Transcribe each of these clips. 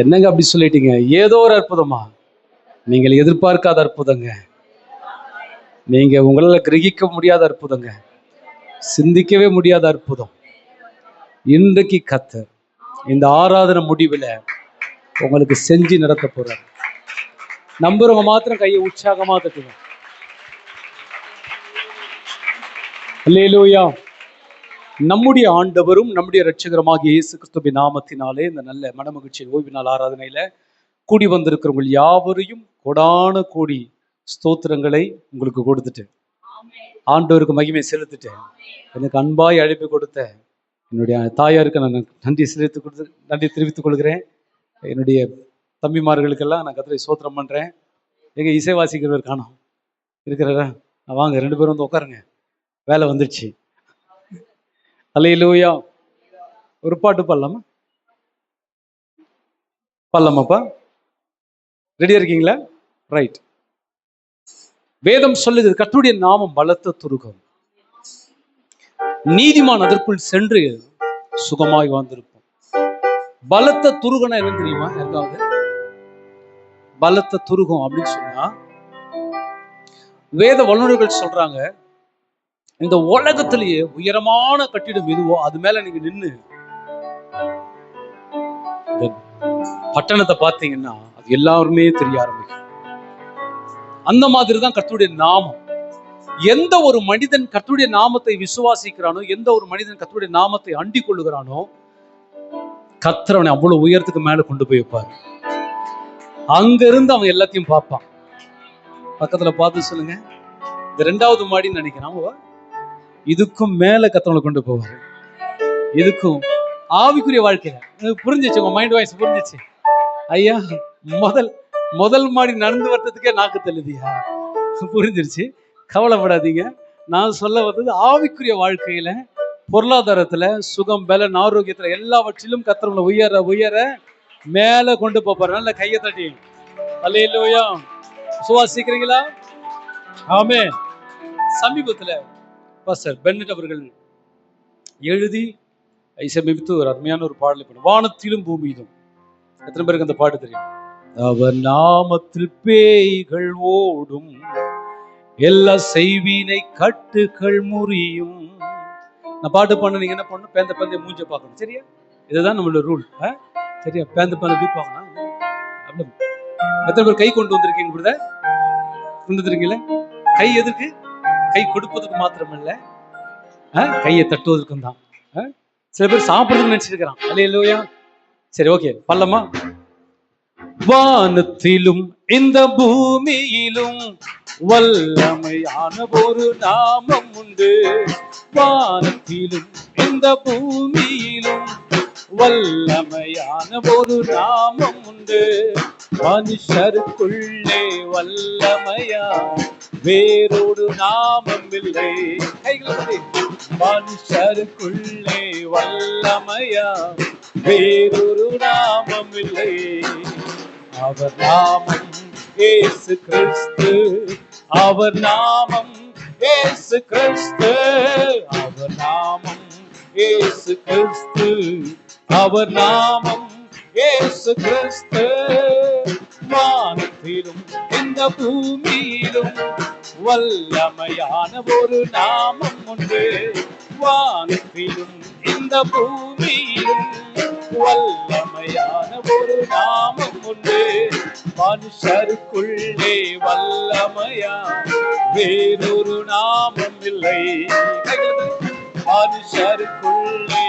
என்னங்க அப்படி சொல்லிட்டீங்க? ஏதோ ஒரு அற்புதமா? நீங்கள் எதிர்பார்க்காத அற்புதங்க. நீங்க உங்களால கிரகிக்க முடியாத அற்புதங்க. சிந்திக்கவே முடியாத அற்புதம். இன்றைக்கு கர்த்தர் இந்த ஆராதனை முடிவில் உங்களுக்கு செஞ்சு நடத்த போறார். நம்புறவங்க மாத்திரம் கையை உற்சாகமா தட்டுங்க. அல்லேலூயா. நம்முடைய ஆண்டவரும் நம்முடைய இரட்சகருமாகிய இயேசு கிறிஸ்துவின் நாமத்தினாலே இந்த நல்ல மனமகிழ்ச்சி ஓய்வு நாள் ஆராதனையில கூடி வந்திருக்கிறவங்க யாவரையும் கோடான கோடி ஸ்தோத்திரங்களை உங்களுக்கு கொடுத்துட்டு ஆண்டவருக்கு மகிமை செலுத்திட்டேன். எனக்கு அன்பாய் அழைப்பு கொடுத்த என்னுடைய தாயாருக்கு நான் நன்றி தெரிவித்துக் கொள்கிறேன். என்னுடைய தம்பிமார்களுக்கெல்லாம் நான் கர்த்தரை ஸ்தோத்திரம் பண்றேன். எங்க இசை வாசிக்கிறவர் காணோம் இருக்கிறாரா? வாங்க, 2 பேரும் வந்து உட்காருங்க, வேலை வந்துடுச்சு. அல்லேலூயா. ஒரு பாட்டு பாடலாமாப்பா? ரெடியா இருக்கீங்களா? ரைட். வேதம் சொல்லுது, கர்த்தருடைய நாமம் பலத்த துருகம், நீதிமான் அதற்குள் சென்று சுகமாய் வாழ்ந்திருக்கும். பலத்த துருகம்னா என்ன தெரியுமா யாருக்காவது? பலத்த துருகம் அப்படின்னு சொன்னா, வேத வல்லுநர்கள் சொல்றாங்க, இந்த உலகத்திலேயே உயரமான கட்டிடம் எதுவோ அது மேல நீங்க நின்று பட்டணத்தை பார்த்தீங்கன்னா அது எல்லாருமே தெரிய ஆரம்பிக்கும். அந்த மாதிரிதான் கர்த்தருடைய நாமம். எந்த ஒரு மனிதன் கர்த்தருடைய நாமத்தை விசுவாசிக்கிறானோ, எந்த ஒரு மனிதன் கர்த்தருடைய நாமத்தை அண்டிக் கொள்ளுகிறானோ, கர்த்தர் அவனை அவ்வளவு உயரத்துக்கு மேல கொண்டு போய் வைப்பார். அங்க இருந்து அவன் எல்லாத்தையும் பார்ப்பான். பக்கத்துல பார்த்து சொல்லுங்க, இந்த 2வது மாடின்னு நினைக்கிறான், இதுக்கும் மேல கர்த்தரை கொண்டு போவார். இதுக்கும் ஆவிக்குரிய வாழ்க்கையில புரிஞ்சிச்சு, உங்க மைண்ட் வாய்ஸ் புரிஞ்சிச்சு. ஐயா, முதல் மாடி நடந்து வர்றதுக்கே நாக்கு தள்ளுதியா? புரிஞ்சிருச்சு, கவலைப்படாதீங்க. நான் சொல்ல வந்தது ஆவிக்குரிய வாழ்க்கையில, பொருளாதாரத்துல, சுகம், பலன், ஆரோக்கியத்துல எல்லாவற்றிலும் கர்த்தரை உயர உயர மேல கொண்டு போப்பாரு. நல்ல கையை தட்டி அல்லேலூயா. சுவாசிக்கிறீங்களா? ஆமென். சமீபத்துல பாஸ்டர் பென்னட் அவர்கள் எழுதி இசையமைத்து ஒரு அருமையான ஒரு பாடல், வானத்திலும் பூமியிலும். எத்தனை பேருக்கு அந்த பாட்டு தெரியும்? அவர் நாமத்தில் பேய்கள் ஓடும், எல்லா செய்வினை கட்டுகள் முறியும். நான் பாட்டு பண்ண நீங்க என்ன பண்ணணும்? பேந்த பேந்த மூஞ்ச பார்க்கணும். சரியா? இதுதான் நம்மளோட ரூல். சரியா? பேந்த பேந்த போய் பார்க்கணும். எத்தனை பேர் கை கொண்டு வந்திருக்கீங்க? பிரதர் கொண்டு வந்திருக்கீங்களா? கை எதுக்கு? கை கொடுப்பதுக்கு மாத்திரமல்ல, கையை தட்டுவதற்கும் தான். சில பேர் சாப்பிடுறதுன்னு நினைச்சிருக்கிறான். அல்லேலூயா. சரி, ஓகே, பல்லமா. வானத்திலும் இந்த பூமியிலும் வல்லமையான ஒரு நாமம் உண்டு. வானத்திலும் இந்த பூமியிலும் வல்லமையான ஒரு நாமம் உண்டு. மனுஷருக்குள்ளே வல்லமையா வேறொரு நாமம் இல்லை. மனுஷருக்குள்ளே வல்லமையா வேறொரு நாமம் இல்லை. அவர் நாமம் இயேசு கிறிஸ்து, அவர் நாமம் இயேசு கிறிஸ்து, அவர் நாமம் இயேசு கிறிஸ்து, அவர் நாமம் இயேசு கிறிஸ்து. வானத்திலும் இந்த பூமியிலும் வல்லமையான ஒரு நாமம் உண்டு. வானத்திலும் இந்த பூமியிலும் வல்லமையான ஒரு நாமம் உண்டு. மனுஷருக்குள்ளே வல்லமையா வேறொரு நாமம் இல்லை. மனுஷருக்குள்ளே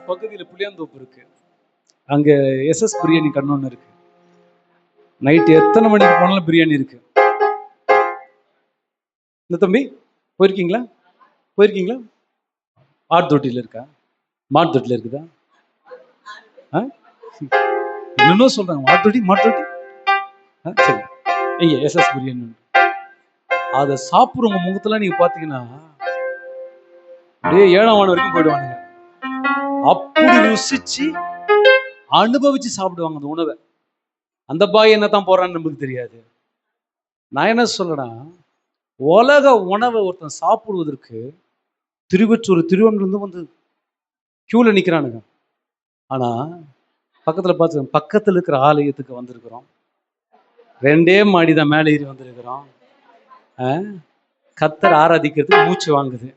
பகுதியில் புளியாந்தோப்பு இருக்கு, அங்க SS பிரியாணி கண்ணொன்னு இருக்கு. நைட்டு எத்தனை மணிக்கு போனாலும் பிரியாணி இருக்கு. இந்த தம்பி போயிருக்கீங்களா? ஆட்டு தொட்டியில் இருக்கா? மாட்டு தொட்டில இருக்குதா? இன்னும் சொல்றாங்க மாட்டு தொட்டி. சரி, ஐயா SS பிரியாணி. அதை சாப்பிடுறவங்க முகத்துல நீங்க பாத்தீங்கன்னா அப்படியே 7ஆம் ஆண்டு வரைக்கும் போயிடுவானுங்க. அப்படி ருசிச்சு அனுபவிச்சு சாப்பிடுவாங்க அந்த உணவை. அந்த பாய் என்னத்தான் போறான்னு நமக்கு தெரியாது. நான் என்ன சொல்றேன்னா, உலக உணவை ஒருத்தன் சாப்பிடுவதற்கு திருவண்ணூர்லேருந்து வந்து கியூல நிற்கிறானுங்க. ஆனா பக்கத்தில் இருக்கிற ஆலயத்துக்கு வந்திருக்கிறோம். 2 மாடி தான் மேலே ஏறி வந்திருக்கிறோம். கர்த்தர் ஆராதிக்கிறதுக்கு மூச்சு வாங்குது,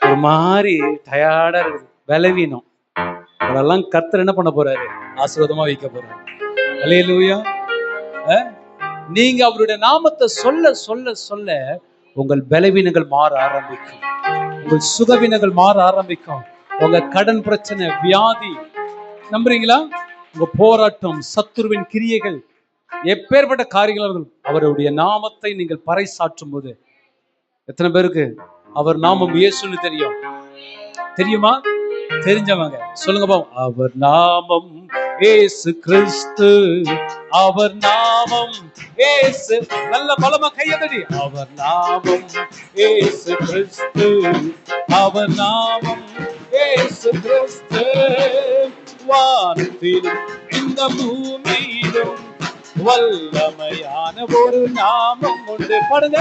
ஒரு மாதிரி டயர்டா இருக்குது, பலவீனம். அதெல்லாம் கர்த்தர் என்ன பண்ண போறாரு? ஆசீர்வாதமா வைக்க போறாரு. அல்லேலூயா. நீங்க அவருடைய நாமத்தை சொல்ல சொல்ல சொல்ல உங்கள் பலவீனங்கள் மாற ஆரம்பிக்கும், உங்கள் சுகவீனங்கள் மாற ஆரம்பிக்கும். உங்க கடன் பிரச்சனை, வியாதி, நம்புறீங்களா? உங்க போராட்டம், சத்துருவின் கிரியைகள், எப்பேற்பட்ட காரியங்கள் அவருடைய நாமத்தை நீங்கள் பறைசாற்றும் போது, எத்தனை பேருக்கு அவர் நாமம் இயேசுன்னு தெரியும்? தெரியுமா? தெரிஞ்சவங்க சொல்லுங்க பாவம். அவர் நாமம் இயேசு கிறிஸ்து, அவர் நாமம் இயேசு. நல்ல பலமா கையதடி. அவர் நாமம் இயேசு கிறிஸ்து, அவர் நாமம் இயேசு கிறிஸ்து. வானத்திலும் இந்த பூமியிலும் வல்லமையான ஒரு நாமம் உண்டு. பாடுங்க,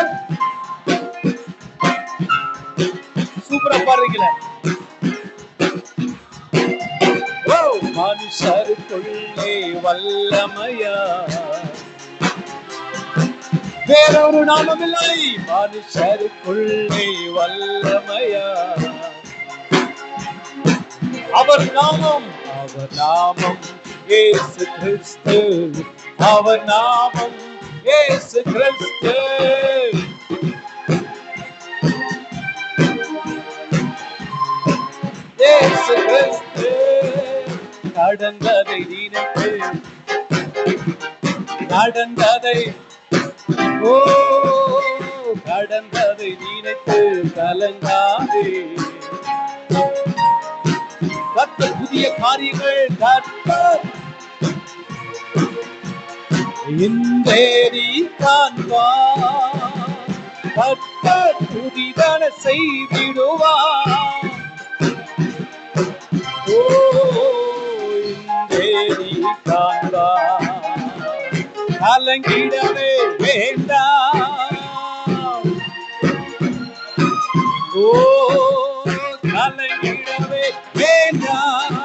சூப்பரா பாடுறீங்களே. மனுஷருக்குள்ளே வல்லமையா, வேறொரு நாமம் இல்லை. மனுஷருக்குள்ளே வல்லமையா, அவர் நாமம், அவர் நாமம் இயேசு கிறிஸ்து, அவர் நாமம் இயேசு கிறிஸ்து. இயேசு கிறிஸ்து. நடந்ததை நினைத்து, நடந்ததை கடந்ததை நினைத்து கலங்காதே. கர்த்தர் புதிய காரியங்கள் கர்த்தர் இன்றே நீ காண்பார். கர்த்தர் புதிதான செய்திடுவார். கலங்கிடவே வேண்டாம், கலங்கிடவே வேண்டாம்.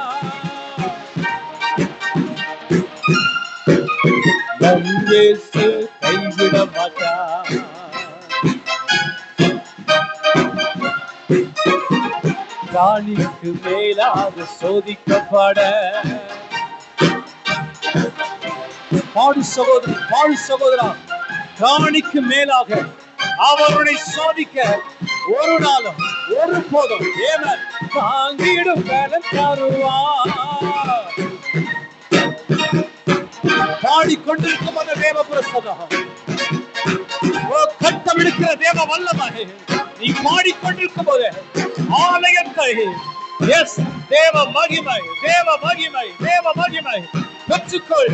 நம் இயேசு கைவிட மாட்டார். ராணிக்கு மேலாக சோதிக்கப்பட, பாடு சகோதரி, பாடு சகோதரா, ராணிக்கு மேலாக அவருடைய சோதிக்க ஒரு நாளும் ஒரு போதும் ஏமன் தாங்கிடும் பலன் தருவார். பாடிக்கொண்டிருக்கும் அந்த தேவ பிரசனம், கட்டமிடுக்கிற தேவ வல்லமை, நீ பாடிக்கொண்டிருக்கும் போது ஆலயத்தை, எஸ், தேவ மகிமை, தேவ மகிமை, தேவ மகிமை பெற்றுக்கொள்.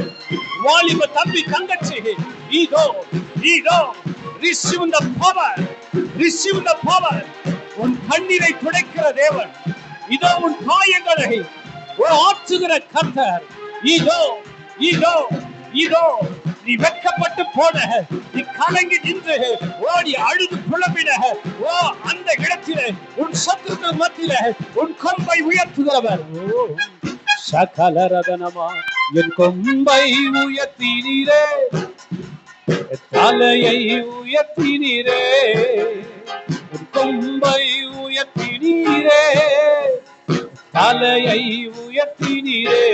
வாலிப தம்பி தங்கச்சி, இதோ இதோ receive the power, receive the power. உன் கண்ணீரை துடைக்கிற தேவன், இதோ உன் காயங்களை ஆற்றுகிற கர்த்தர், இதோ இதோ இதோ. நீ வெட்கப்பட்டு போன, நீ கலங்கி நின்று ஓடி அழுது புலம்பின அந்த இடத்திலே உன் சத்துருக்கள் மத்தியிலே உன் கொம்பை உயர்த்துகிறவர். சகல ரகனமா என் கொம்பை உயர்த்தினீரே, தலையை உயர்த்தினீரே, கொம்பை உயர்த்தினீரே, தலையை உயர்த்தினீரே.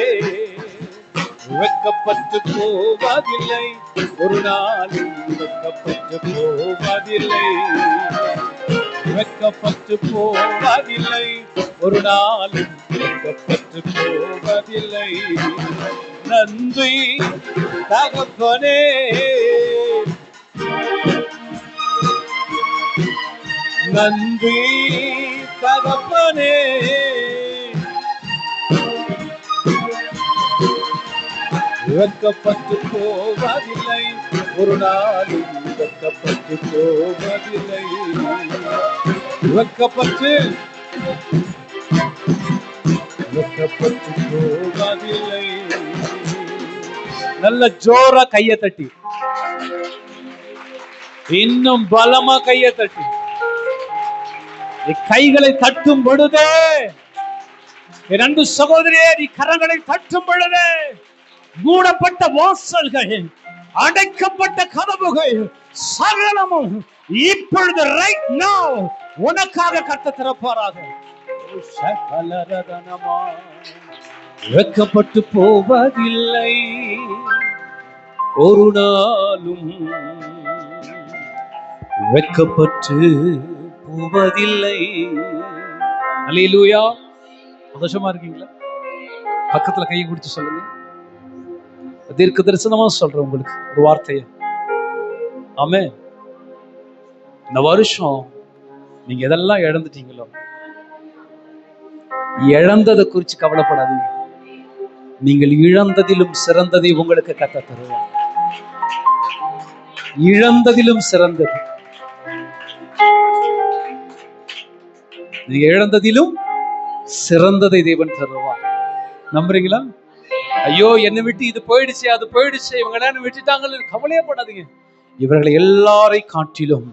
வெட்கப்பட்டு போவதில்லை, ஒரு நாளும் வெட்கப்பட்டு போவதில்லை, வெட்கப்பட்டு போவதில்லை, ஒரு நாளும் வெட்கப்பட்டு போவதில்லை. நன்றி தகப்பனே, நன்றி தகப்பனே, வெட்கப்பட்டு போவதில்லை, ஒரு நாளும் வெட்கப்பட்டு போவதில்லை, வெட்கப்பட்டு வெட்கப்பட்டு போவதில்லை. நல்ல ஜோரா கைய தட்டி, இன்னும் பலமா கைய தட்டி, நீ கைகளை தட்டும் பொழுது, என் அன்பு சகோதரியே, நீ கரங்களை தட்டும் பொழுது மூடப்பட்ட வாசல்கள், அடைக்கப்பட்ட கதவுகள் சகலமும் இப்பொழுது ரைட் நவ் உனக்காக கர்த்தர் திறப்பாராக. வெட்கப்பட்டு போவதில்லை ஒரு நாளும், வெட்கப்பட்டு போவதில்லை. அல்லேலூயா. சந்தோஷமா இருக்கீங்களா? பக்கத்துல கையை குடிச்சு சொல்லுங்க. தீர்க்க தரிசனமா சொல்றேன் உங்களுக்கு ஒரு வார்த்தைய. ஆமென். இந்த வருஷம் நீங்க எதெல்லாம் இழந்துட்டீங்களோ, இழந்ததை குறிச்சு கவலைப்படாதீங்க. நீங்கள் இழந்ததிலும் சிறந்ததை உங்களுக்கு கர்த்தர் தருவார். இழந்ததிலும் சிறந்தது. நீங்க இழந்ததிலும் சிறந்ததை தேவன் தருவார். நம்புறீங்களா? ஐயோ, என்னை விட்டு இது போயிடுச்சு, அது போயிடுச்சு, இவங்க என்ன விட்டுட்டாங்கன்னு கவலையே படாதீங்க. இவர்களை எல்லாரை காட்டிலும்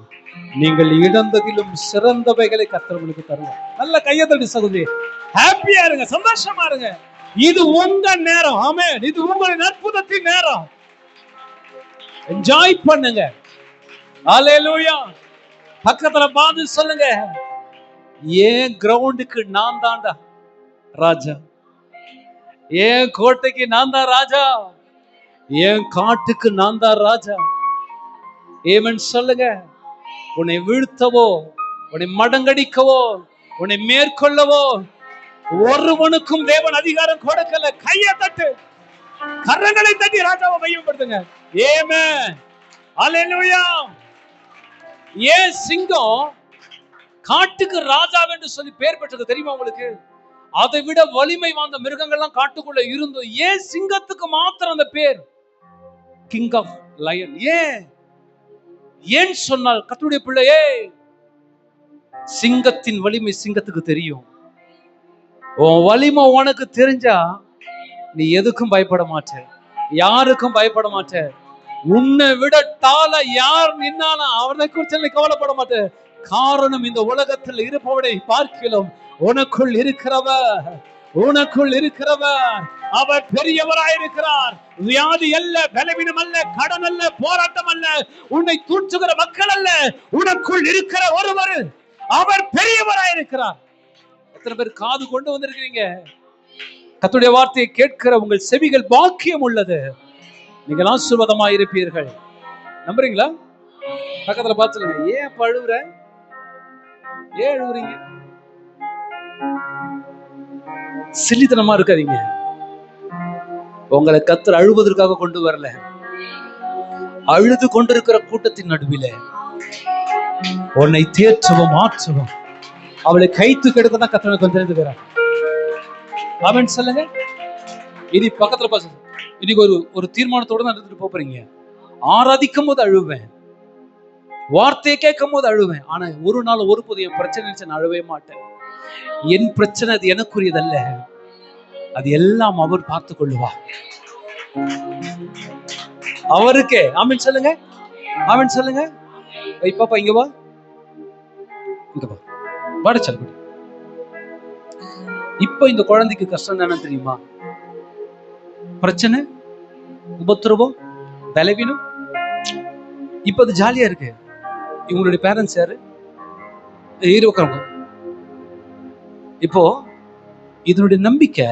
நீங்கள் இழந்ததிலும் சிறந்தவைகளை கர்த்தர் உங்களுக்கு தருவார். நல்ல கையத்தடி சகோதரி, ஹாப்பியா இருங்க, சந்தோஷமா இருங்க. இது உங்க நேரம். ஆமென். இது உங்களின் அற்புதத்தின் நேரம். என்ஜாய் பண்ணுங்க. ஹல்லேலூயா. பக்கத்துல பார்த்து சொல்லுங்க, ஏன் கிரவுண்டுக்கு நான் தான்டா ராஜா, ஏன் கோட்டைக்கு நான் தான் ராஜா, ஏன் காட்டுக்கு நான் தான் ராஜா. ஏமன் சொல்லுங்க. உன்னை வீழ்த்தவோ, உன்னை மடங்கடிக்கவோ, உன்னை மேற்கொள்ளவோ ஒருவனுக்கும் தேவன் அதிகாரம் கொடுக்கல. கையை தட்டு, கரங்களை தட்டி ராஜாவை மையப்படுத்துங்க. ஆமென். அல்லேலூயா. ஏன் சிங்கம் காட்டுக்கு ராஜா என்று சொல்லி பேர் பெற்றது தெரியுமா உங்களுக்கு? அதை விட வலிமை வாய்ந்த மிருகங்கள்லாம் காட்டுக்குள்ள இருந்தோம். ஏன் சிங்கத்துக்கு மாத்திரம் அந்த பேர் கிங் ஆஃப் லயன்? ஏன் சொன்னால், கர்த்தருடைய பிள்ளையே, சிங்கத்தின் வலிமை சிங்கத்துக்கு தெரியும். உன் வலிமை உனக்கு தெரிஞ்சா நீ எதுக்கும் பயப்பட மாட்ட, யாருக்கும் பயப்பட மாட்ட. உன்னை விட டால யார் நின்னாலும் அவனை குறித்து கவலைப்பட மாட்ட. காரணம், இந்த உலகத்தில் இருப்பவனை பார்க்கிறோம், உனக்குள் இருக்கிறவர், உனக்குள் இருக்கிறவர் அவர் பெரியவராயிருக்கிறார். வியாதி அல்ல, பலவீனம் அல்ல, கடன் அல்ல, போராட்டம் அல்ல, உன்னை தூற்றுகிற மக்கள் அல்ல, உனக்குள் இருக்கிற ஒருவர் அவர் பெரியவராயிருக்கிறார். எத்தனை பேர் காது கொண்டு வந்திருக்கிறீங்க? கர்த்தருடைய வார்த்தையை கேட்கிற உங்கள் செவிகள் பாக்கியம் உள்ளது. நீங்கள் ஆசீர்வாதமாய் இருப்பீர்கள். நம்புறீங்களா? பக்கத்துல பார்த்துங்க. ஏன் பழுவுற? ஏன் அழுவுறீங்க? சில்லித்தனமா இருக்காதீங்க. உங்களை கர்த்தர் அழுவதற்காக கொண்டு வரல. அழுது கொண்டிருக்கிற கூட்டத்தின் நடுவில் உன்னை தேற்றவும் மாற்றவும் அவளை கைத்து கெடுக்க தான் கர்த்தர் தெரிந்துக்கிறார். ஆமென் சொல்லுங்க. இது பக்கத்துல பாருங்க. இன்னைக்கு ஒரு தீர்மானத்தோட தான் எடுத்துட்டு போறீங்க. ஆராதிக்கும் போது அழுவேன், வார்த்தையை கேட்கும் போது அழுவேன், ஆனா ஒரு நாள் ஒரு போது என் பிரச்சனை நான் அழுவே மாட்டேன். என் பிரச்சனை அது எனக்குரியதல்ல, அது எல்லாம் அவர் பார்த்து கொள்ளுவார். அவருக்கே. ஆமென் சொல்லுங்க. ஆமென் சொல்லுங்க. பாப்பா இங்க வா, இங்க வா, வாட சொல்லு. இப்ப இந்த குழந்தைக்கு கஷ்டம் என்ன தெரியுமா? பிரச்சனை, உபத்திரவம், பலவீனம். இப்ப அது ஜாலியா இருக்கு. இவங்களுடைய பேரண்ட்ஸ் யாரு? உட்காருங்க. இப்போ இதனுடைய நம்பிக்கை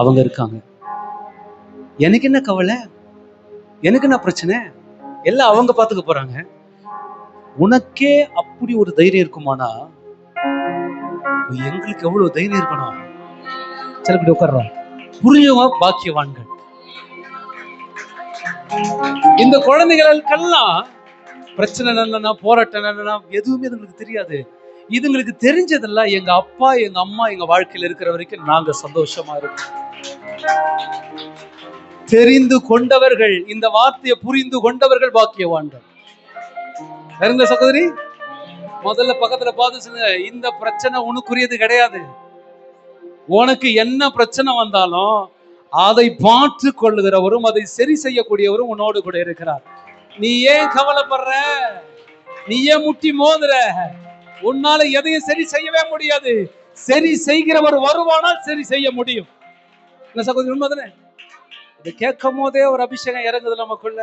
அவங்க இருக்காங்க. எனக்கு என்ன கவலை, எனக்கு என்ன பிரச்சனை, எல்லாம் அவங்க பாத்துக்க போறாங்க. உனக்கே அப்படி ஒரு தைரியம் இருக்குமானா எங்களுக்கு எவ்வளவு தைரியம் இருக்கணும். சில உட்கார்றோம். புரிஞ்சவங்க பாக்கியவான்கள். இந்த குழந்தைகளுக்கெல்லாம் பிரச்சனை என்னன்னா, போராட்டம் என்னன்னா எதுவுமே இதுங்களுக்கு தெரியாது. இதுங்களுக்கு தெரிஞ்சதெல்லாம் எங்க அப்பா எங்க அம்மா எங்க வாழ்க்கையில் இருக்கிற வரைக்கும் நாங்க சந்தோஷமா இருக்கோம். தெரிந்து கொண்டவர்கள், இந்த வார்த்தையை புரிந்து கொண்டவர்கள் பாக்கியவான்கள். சரிங்க சகோதரி? முதல்ல பக்கத்துல பார்த்து, இந்த பிரச்சனை உனக்குரியது கிடையாது. உனக்கு என்ன பிரச்சனை வந்தாலும் அதை பார்த்து கொள்ளுகிறவரும் அதை சரி செய்யக்கூடியவரும் உன்னோடு கூட இருக்கிறார். நீ ஏன் கவலைப்படுற? நீ ஏன் முட்டி மோதுற? உன்னால எதையும் சரி செய்யவே முடியாது. சரி செய்கிறவர் வருவானால் சரி செய்ய முடியும். என்ன சகோதரி, உண்மைதானே? இதை கேட்கும் போதே ஒரு அபிஷேகம் இறங்குது நமக்குள்ள,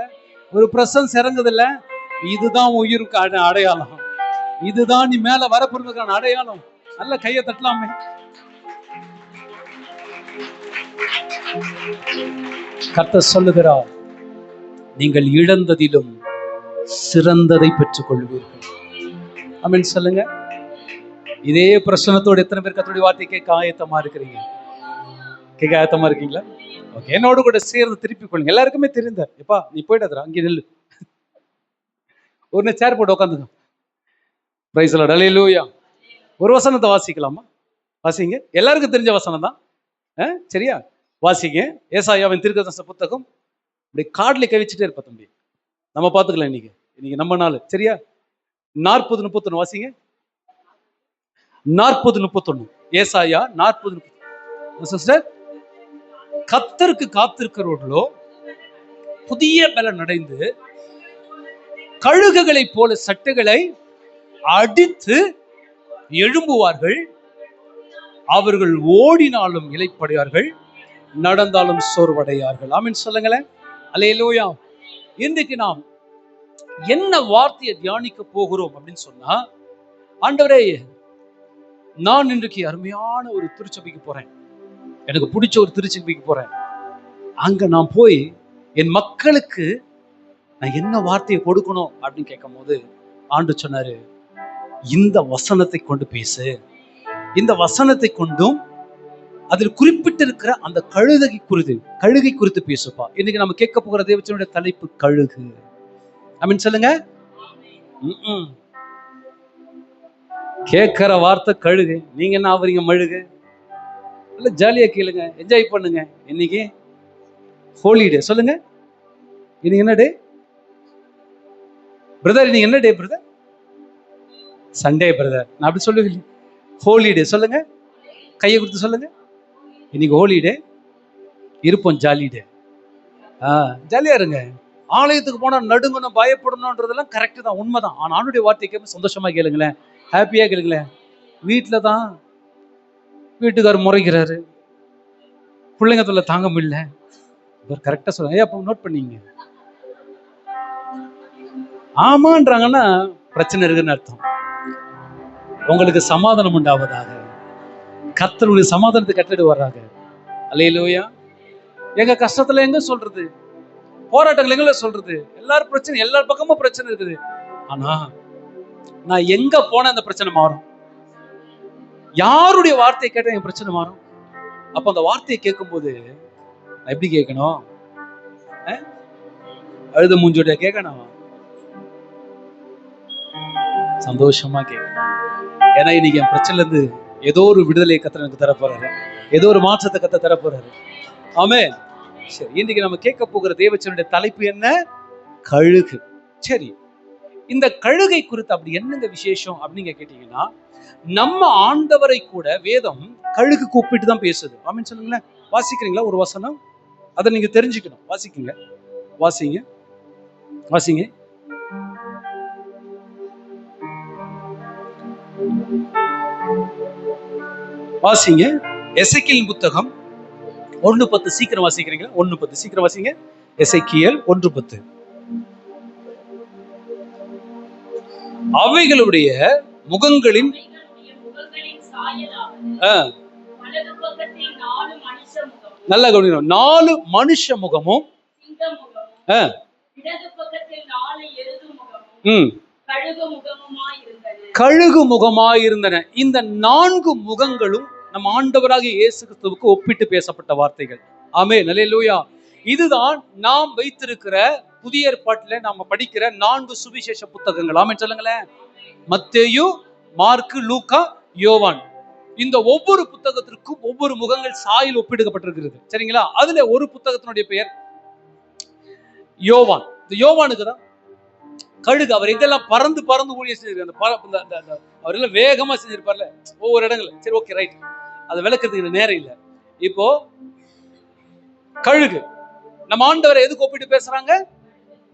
ஒரு பிரசன்ஸ் இறங்குது இல்ல. இதுதான் உயிருக்கு அடையாளம். இதுதான் நீ மேல வரப்போறதுக்கான அடையாளம். நல்ல கையை தட்டலாமே. கர்த்தர் சொல்லுகிறார், நீங்கள் இழந்ததிலும் சிறந்ததை பெற்றுக் கொள்வீர்கள். ஆமென் சொல்லுங்க. இதே பிரச்சனத்தோடு எத்தனை பேர் கர்த்தருடைய வார்த்தை கேட்க ஆயத்தமா இருக்கிறீங்க? கேட்க ஆயத்தமா இருக்கீங்களா? ஓகே, என்னோட கூட சேர்ந்து திருப்பி கொள்ளுங்க. எல்லாருக்குமே தெரிந்த, எப்பா நீ போயிட்டு அங்கே நெல்லு, ஒரு சேர் போட்டு உட்காந்துங்க. பிரைஸ் தி லார்ட், ஹல்லேலூயா. ஒரு வசனத்தை வாசிக்கலாமா? வாசிங்க. எல்லாருக்கும் தெரிஞ்ச வசனம் தான், சரியா? வாசிங்க. ஏசாயாவின் தீர்க்கதரிசன புத்தகம். இப்படி கார்டுல கவிச்சிட்டே இருப்ப தம்பி, நம்ம பார்த்துக்கலாம். இன்னைக்கு நம்ம நாள், சரியா? 40:31 வாசிங்க. 40:31 ஏசாயா 40:31. சிஸ்டர், கர்த்தருக்கு காத்திருக்கிறவர்களோ புதிய பலன் அடைந்து கழுகுகளை போல சட்டைகளை அடித்து எழும்புவார்கள். அவர்கள் ஓடினாலும் இளைப்படையார்கள், நடந்தாலும் சோர்வடையார்கள். ஆமென் சொல்லுங்களேன். அல்லேலூயா. இன்றைக்கு நாம் என்ன வார்த்தையை தியானிக்க போகிறோம் அப்படின்னு சொன்னா, ஆண்டவரே, நான் இன்றைக்கு அருமையான ஒரு திருச்சபைக்கு போறேன், எனக்கு பிடிச்ச ஒரு திருச்சபைக்கு போறேன். அங்க நான் போய் என் மக்களுக்கு நான் என்ன வார்த்தையை கொடுக்கணும் அப்படின்னு கேட்கும் போது ஆண்டு சொன்னாரு, இந்த வசனத்தை கொண்டு பேசு. இந்த வசனத்தை கொண்டும் அதில் குறிப்பிட்டிருக்கிற அந்த கழுகை குறித்து பேசுப்பா. இன்னைக்கு நம்ம கேட்க போகிற தேவனுடைய தலைப்பு கழுகு. ஆமென் சொல்லுங்க. கேட்கிற வார்த்தை கழுகு. நீங்க என்ன ஆவறீங்க? மழுகு. இல்ல, ஜாலியா கேளுங்க, என்ஜாய் பண்ணுங்க. இன்னைக்கு ஹோலிடே. சொல்லுங்க, இன்னைக்கு என்ன டே பிரதர்? இன்னைக்கு என்ன டே பிரதர்? Sunday brother. நான் அப்படி சொல்லுவேன். ஹோலிடே சொல்லுங்க, கையை கொடுத்து சொல்லுங்க. இன்னைக்கு ஹோலிடே, இருப்போம் ஜாலிடே. ஜாலியா இருங்க. ஆலயத்துக்கு போனா நடுங்கணும், பயப்படணும்ன்றதெல்லாம் கரெக்ட் தான், உண்மைதான். ஆனா ஆண்டுடைய வார்த்தைக்கு சந்தோஷமா கேளுங்களேன், ஹாப்பியா கேளுங்களேன். வீட்டுல தான் வீட்டுக்காரர் முறைக்கிறாரு, பிள்ளைங்க தொல்லை தாங்க முடியல, கரெக்டா சொல்லுங்க. அப்ப நோட் பண்ணீங்க, ஆமான்றாங்கன்னா பிரச்சனை இருக்குன்னு அர்த்தம். உங்களுக்கு சமாதானம் உண்டாவதாக. கர்த்தருடைய சமாதானத்தை கட்டிட்டு வர்றாங்க. அல்லேலூயா. எங்க கஷ்டத்துல எங்க சொல்றது, போராட்டங்கள் எங்க சொல்றது, எல்லாரும் பிரச்சனை, எல்லா பக்கமும் பிரச்சனை இருக்குது. ஆனா நான் எங்க போன அந்த பிரச்சனை மாறும்? யாருடைய வார்த்தையை கேட்ட என் பிரச்சனை மாறும்? அப்ப அந்த வார்த்தையை கேட்கும் போது நான் எப்படி கேட்கணும்? அழுத மூஞ்சோட கேட்கணும், சந்தோஷமா கேட்கணும். ஏன்னா இன்னைக்கு என் பிரச்சனைல இருந்து ஏதோ ஒரு விடுதலையை கர்த்தர் எனக்கு தரப்போறாரு, ஏதோ ஒரு மாற்றத்தை கர்த்தர் தரப்போறாரு. ஆமென். சரி, இன்னைக்கு நம்ம கேட்க போகிற தேவச்சனுடைய தலைப்பு என்ன? கழுகு. சரி, இந்த கழுகை குறித்து அப்படி என்னங்க விசேஷம் அப்படின்னு கேட்டீங்கன்னா, நம்ம ஆண்டவரை கூட வேதம் கழுகு கூப்பிட்டு தான் பேசுது. ஆமென் சொல்லுங்களேன். வாசிக்கிறீங்களா ஒரு வசனம்? அதை நீங்க தெரிஞ்சுக்கணும். வாசிங்க. வாசிங்க. எசேக்கியேல் புத்தகம் 1:10. சீக்கிரம் வாசிக்கிறீங்களா? 1:10 சீக்கிரம் வாசிங்க. எசேக்கியேல் 1:10. அவைகளுடைய முகங்களின் நல்ல கவனிக்கணும், 4 மனுஷ முகமும் கழுகு முகமாயிருந்தன. இந்த 4 முகங்களும் நம் ஆண்டவராகிய இயேசு கிறிஸ்துவுக்கு ஒப்பிட்டு பேசப்பட்ட வார்த்தைகள். ஆமென். அல்லேலூயா. இதுதான் நாம் வைத்திருக்கிற புதிய ஏற்பாட்டில் நாம படிக்கிற 4 சுவிசேஷ புத்தகங்கள். ஆமென் சொல்லுங்களேன். மத்தேயு, மார்க்கு, லூக்கா, யோவான். இந்த ஒவ்வொரு புத்தகத்திற்கும் ஒவ்வொரு முகங்கள் சாயல் ஒப்பிடுக்கப்பட்டிருக்கிறது. சரிங்களா? அதுல ஒரு புத்தகத்தினுடைய பெயர் யோவான். இந்த யோவானுக்கு தான் கழுகு. அவர் எங்கெல்லாம் பறந்து ஊழியம் செஞ்சிருக்காரு, அவர் எல்லாம் வேகமா செஞ்சிருப்பார்ல ஒவ்வொரு இடங்கள்ல. சரி, ஓகே, ரைட். அதை விளக்குறதுக்கு நேரம் இல்லை. இப்போ கழுகு, நம்ம ஆண்டவரை எதுக்கு ஒப்பிட்டு பேசுறாங்க?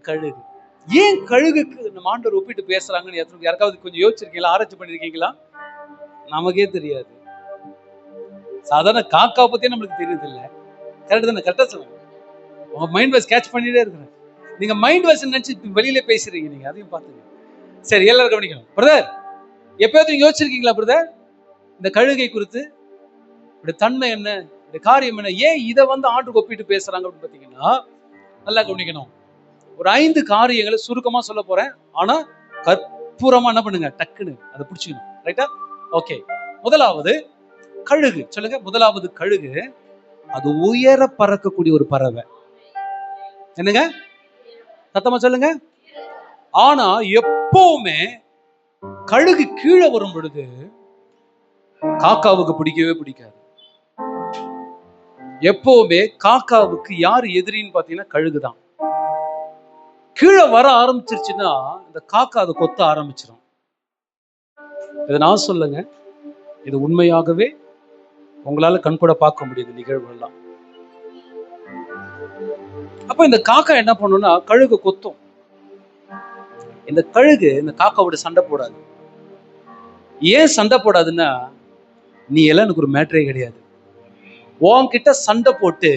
கழுகு. ஏன் கழுகுக்கு நம்ம ஆண்டவர் ஒப்பிட்டு பேசுறாங்கன்னு யாருக்காவது கொஞ்சம் யோசிச்சிருக்கீங்களா? ஆராய்ச்சி பண்ணிருக்கீங்களா? நமக்கே தெரியாது. சாதாரண காக்கா பத்தியே நம்மளுக்கு தெரியுது இல்ல. கரெக்ட் தானே? கரெக்டா சொல்லுங்க. உங்க மைண்ட் வாய்ஸ் கேட்ச் பண்ணிட்டே இருக்கிறேன். நீங்க மைண்ட் வாய்ஸ் நினைச்சு வெளியில பேசுறீங்க. நீங்க அதையும் பாத்துங்க. சரி, எல்லாரும் கவனிக்கணும். பிரதர், எப்பயாவது நீங்க யோசிச்சிருக்கீங்களா பிரதர் இந்த கழுகை குறித்து? தன்மை என்ன, காரியம் என்ன, ஏன் இதை ஆண்டுக்கு ஒப்பிட்டு பேசுறாங்க அப்படின்னு பாத்தீங்கன்னா, நல்லா கவனிக்கணும். ஒரு 5 காரியங்களை சுருக்கமா சொல்ல போறேன். ஆனா கற்பூரமா என்ன பண்ணுங்க, டக்குன்னு அதை பிடிச்சிக்கணும். ரைட்டா? ஓகே. முதலாவது கழுகு. சொல்லுங்க. முதலாவது கழுகு. அது உயர பறக்கக்கூடிய ஒரு பறவை. என்னங்க? சத்தமா சொல்லுங்க. ஆனா எப்பவுமே கழுகு கீழே வரும் பொழுது காக்காவுக்கு பிடிக்கவே பிடிக்காது. எப்பவுமே காக்காவுக்கு யாரு எதிரின்னு பாத்தீங்கன்னா கழுகுதான். கீழே வர ஆரம்பிச்சிருச்சுன்னா இந்த காக்கா அதை கொத்த ஆரம்பிச்சிடும். இதை நான் சொல்லுங்க, இது உண்மையாகவே உங்களால கண்கூட பார்க்க முடியுது நிகழ்வுகள் எல்லாம். அப்ப இந்த காக்கா என்ன பண்ணும்னா கழுகு கொத்தும். இந்த கழுகு இந்த காக்காவோட சண்டை போடாது. ஏன் சண்டை போடாதுன்னா, நீ எல்லாம் எனக்கு ஒரு மேட்டரே கிடையாது. உன்கிட்ட சண்டை போட்டு